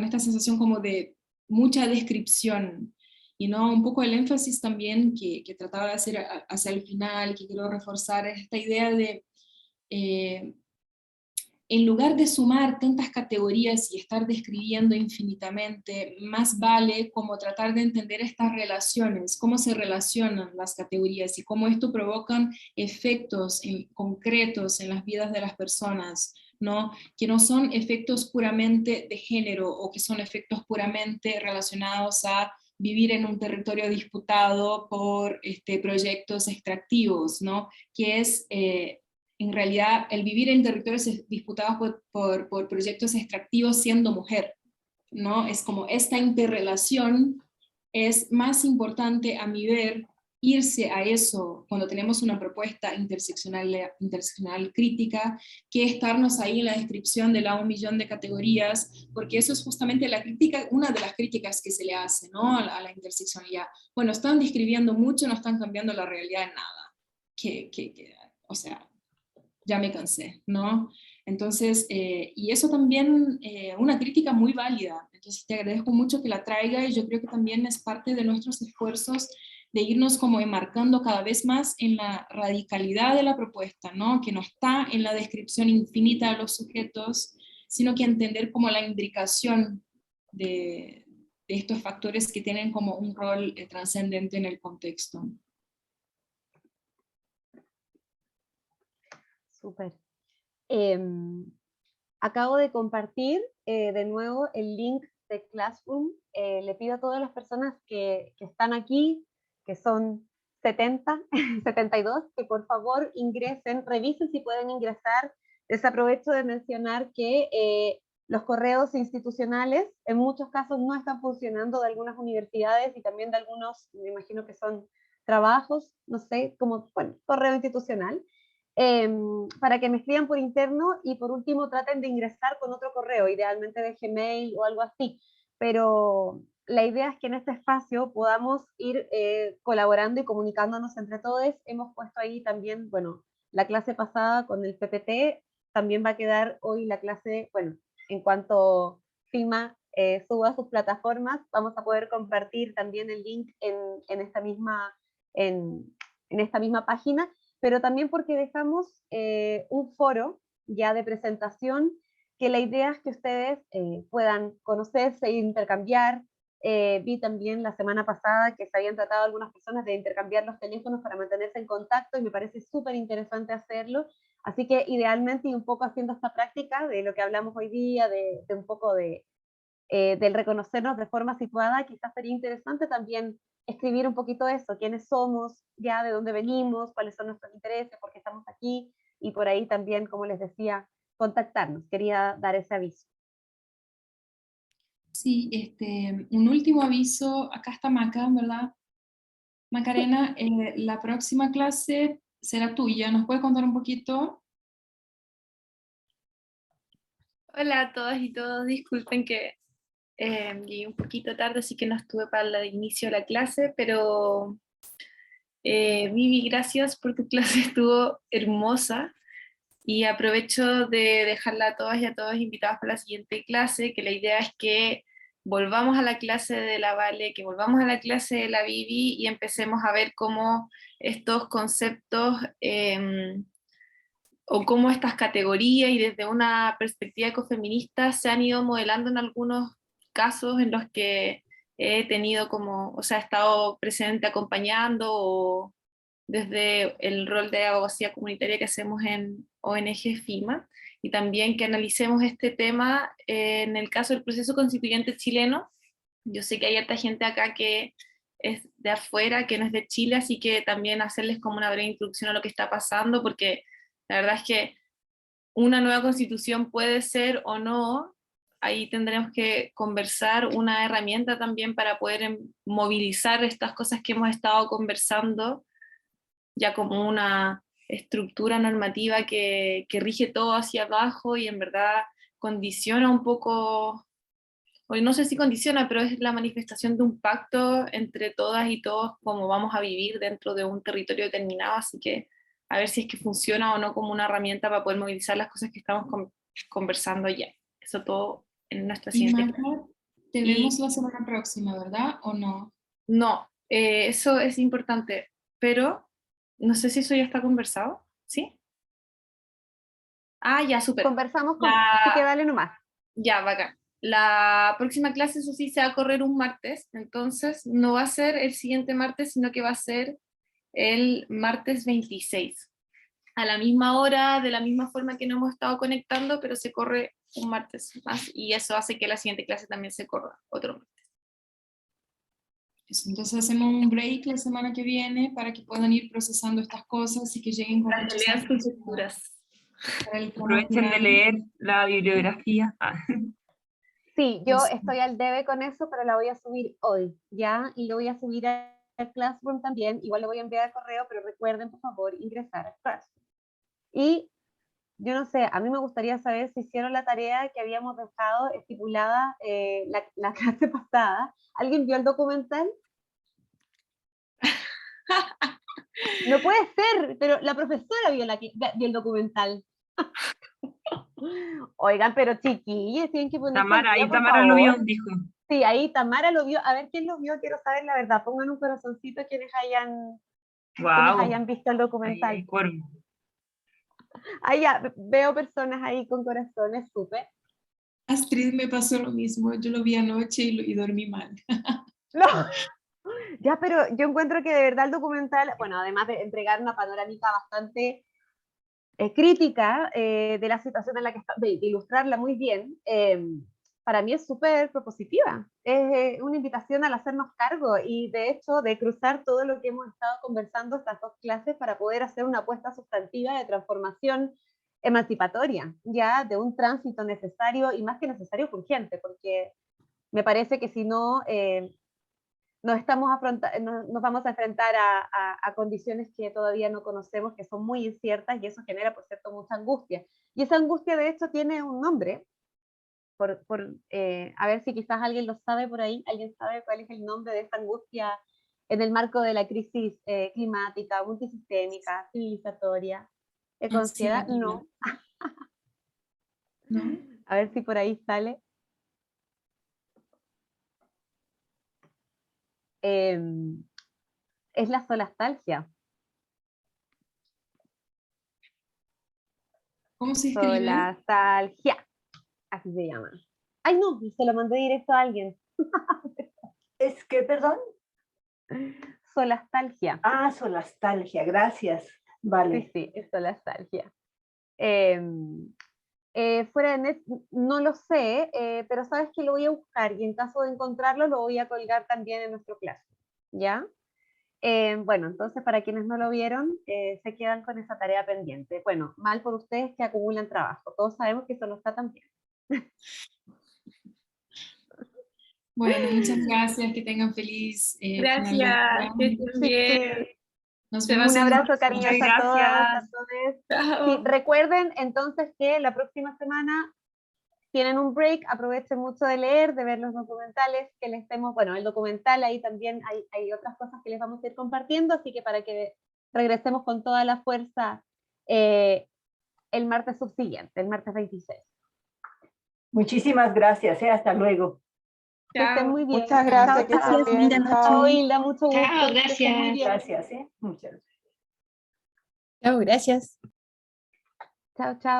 esta sensación como de mucha descripción, y no un poco el énfasis también que trataba de hacer hacia el final, que quiero reforzar, es esta idea de, en lugar de sumar tantas categorías y estar describiendo infinitamente, más vale como tratar de entender estas relaciones, cómo se relacionan las categorías y cómo esto provocan efectos concretos en las vidas de las personas, ¿no? Que no son efectos puramente de género o que son efectos puramente relacionados a vivir en un territorio disputado por proyectos extractivos, ¿no? Que es en realidad el vivir en territorios disputados por proyectos extractivos siendo mujer, ¿no? Es como esta interrelación es más importante a mi ver irse a eso cuando tenemos una propuesta interseccional crítica, que estarnos ahí en la descripción de la 1.000.000 de categorías, porque eso es justamente la crítica, una de las críticas que se le hace, ¿no? a la interseccionalidad. Bueno, están describiendo mucho, no están cambiando la realidad en nada. O sea, ya me cansé, ¿no? Entonces, y eso también, una crítica muy válida, entonces te agradezco mucho que la traiga, y yo creo que también es parte de nuestros esfuerzos de irnos como enmarcando cada vez más en la radicalidad de la propuesta, ¿no? Que no está en la descripción infinita de los sujetos, sino que entender como la imbricación de estos factores que tienen como un rol trascendente en el contexto. Súper. Acabo de compartir de nuevo el link de Classroom. Le pido a todas las personas que están aquí, que son 70, 72, que por favor ingresen, revisen si pueden ingresar. Les aprovecho de mencionar que los correos institucionales en muchos casos no están funcionando, de algunas universidades y también de algunos, me imagino que son trabajos, no sé, como, bueno, correo institucional, para que me escriban por interno y por último traten de ingresar con otro correo, idealmente de Gmail o algo así. Pero la idea es que en este espacio podamos ir colaborando y comunicándonos entre todos. Hemos puesto ahí también, bueno, la clase pasada con el PPT, también va a quedar hoy la clase, bueno, en cuanto FIMA suba a sus plataformas, vamos a poder compartir también el link en esta misma, en esta misma página, pero también porque dejamos un foro ya de presentación, que la idea es que ustedes puedan conocerse e intercambiar. Vi también la semana pasada que se habían tratado algunas personas de intercambiar los teléfonos para mantenerse en contacto y me parece súper interesante hacerlo. Así que idealmente y un poco haciendo esta práctica de lo que hablamos hoy día, de un poco del reconocernos de forma situada, quizás sería interesante también escribir un poquito eso, quiénes somos, ya de dónde venimos, cuáles son nuestros intereses, por qué estamos aquí, y por ahí también, como les decía, contactarnos. Quería dar ese aviso. Sí, un último aviso, acá está Maca, ¿verdad? Macarena, la próxima clase será tuya, ¿nos puedes contar un poquito? Hola a todas y todos, disculpen que llegué un poquito tarde, así que no estuve para el inicio de la clase, pero Vivi, gracias por tu clase, estuvo hermosa y aprovecho de dejarla a todas y a todos invitadas para la siguiente clase, que la idea es que volvamos a la clase de la Vale, que volvamos a la clase de la Vivi y empecemos a ver cómo estos conceptos o cómo estas categorías y desde una perspectiva ecofeminista se han ido modelando en algunos casos en los que he tenido como, o sea, he estado presente acompañando o desde el rol de abogacía comunitaria que hacemos en ONG FIMA, y también que analicemos este tema en el caso del proceso constituyente chileno. Yo sé que hay harta gente acá que es de afuera, que no es de Chile, así que también hacerles como una breve introducción a lo que está pasando, porque la verdad es que una nueva constitución puede ser o no, ahí tendremos que conversar una herramienta también para poder movilizar estas cosas que hemos estado conversando, ya como una estructura normativa que rige todo hacia abajo y en verdad condiciona un poco, o no sé si condiciona, pero es la manifestación de un pacto entre todas y todos, cómo vamos a vivir dentro de un territorio determinado, así que a ver si es que funciona o no como una herramienta para poder movilizar las cosas que estamos conversando ya. Eso todo en nuestra Y siguiente Maca, clase. te Y vemos la semana próxima, ¿verdad? ¿O no? no, eso es importante, pero no sé si eso ya está conversado, ¿sí? Ah, ya, súper. Conversamos así que La, dale nomás. ya, bacán. La próxima clase, eso sí, se va a correr un martes, entonces no va a ser el siguiente martes, sino que va a ser el martes 26. A la misma hora, de la misma forma que no hemos estado conectando, pero se corre un martes más y eso hace que la siguiente clase también se corra otro martes. Eso, entonces hacemos un break la semana que viene para que puedan ir procesando estas cosas y que lleguen con Para que muchas lean sus ideas lecturas. para el tramo Aprovechen de final. leer la bibliografía. Sí, yo Eso. estoy al debe con eso, pero la voy a subir hoy, ¿ya? Y lo voy a subir al Classroom también. Igual le voy a enviar el correo, pero recuerden, por favor, ingresar al Classroom. Y yo no sé, a mí me gustaría saber si hicieron la tarea que habíamos dejado estipulada la clase pasada. ¿Alguien vio el documental? No puede ser, pero la profesora vio el documental. Oigan, pero chiquillos, tienen que ponerse al Tamara, día, ahí por Tamara lo vio, favor. dijo. Sí, ahí Tamara lo vio. A ver quién lo vio, quiero saber la verdad. Pongan un corazoncito quienes Wow, hayan visto el ahí documental. hay quórum. Ah, ya, veo personas ahí con corazones, súper. Astrid me pasó lo mismo, yo lo vi anoche y dormí mal. No. Ya, pero yo encuentro que de verdad el documental, bueno, además de entregar una panorámica bastante crítica de la situación en la que está, de ilustrarla muy bien, para mí es súper propositiva. Es una invitación al hacernos cargo y de hecho de cruzar todo lo que hemos estado conversando estas dos clases para poder hacer una apuesta sustantiva de transformación emancipatoria, ya de un tránsito necesario y más que necesario urgente, porque me parece que si no, nos vamos a enfrentar a condiciones que todavía no conocemos, que son muy inciertas, y eso genera, por cierto, mucha angustia. Y esa angustia, de hecho, tiene un nombre, a ver si quizás alguien lo sabe por ahí, alguien sabe cuál es el nombre de esta angustia en el marco de la crisis climática, multisistémica, civilizatoria, ansiedad, no. ¿No? A ver si por ahí sale. Es la solastalgia. ¿Cómo se escribe? Solastalgia, así se llama. Ay, no, se lo mandé directo a alguien. ¿Es que, perdón? Solastalgia. Ah, solastalgia, gracias. Vale. Sí, es solastalgia. Fuera de net, no lo sé, pero sabes que lo voy a buscar y en caso de encontrarlo lo voy a colgar también en nuestro clase, ¿ya? Bueno, entonces para quienes no lo vieron, se quedan con esa tarea pendiente. Bueno, mal por ustedes que acumulan trabajo, todos sabemos que eso no está tan bien. Bueno, muchas gracias, que tengan feliz Gracias, final que de estén año. bien. Nos Se vemos Un en abrazo cariñoso Muchas a todas, a gracias. todos. Chao. Sí, recuerden entonces que la próxima semana tienen un break, aprovechen mucho de leer, de ver los documentales que les estemos, bueno, el documental ahí también hay otras cosas que les vamos a ir compartiendo, así que para que regresemos con toda la fuerza el martes subsiguiente, el martes 26. Muchísimas gracias, hasta luego. Que estén Chao. muy bien. Muchas gracias, que estén Gracias, bien. linda Chao, noche. Hilda, mucho gusto. Chao, que estés muy gracias. bien. Gracias, muchas gracias. Chao, gracias. Chao, chao.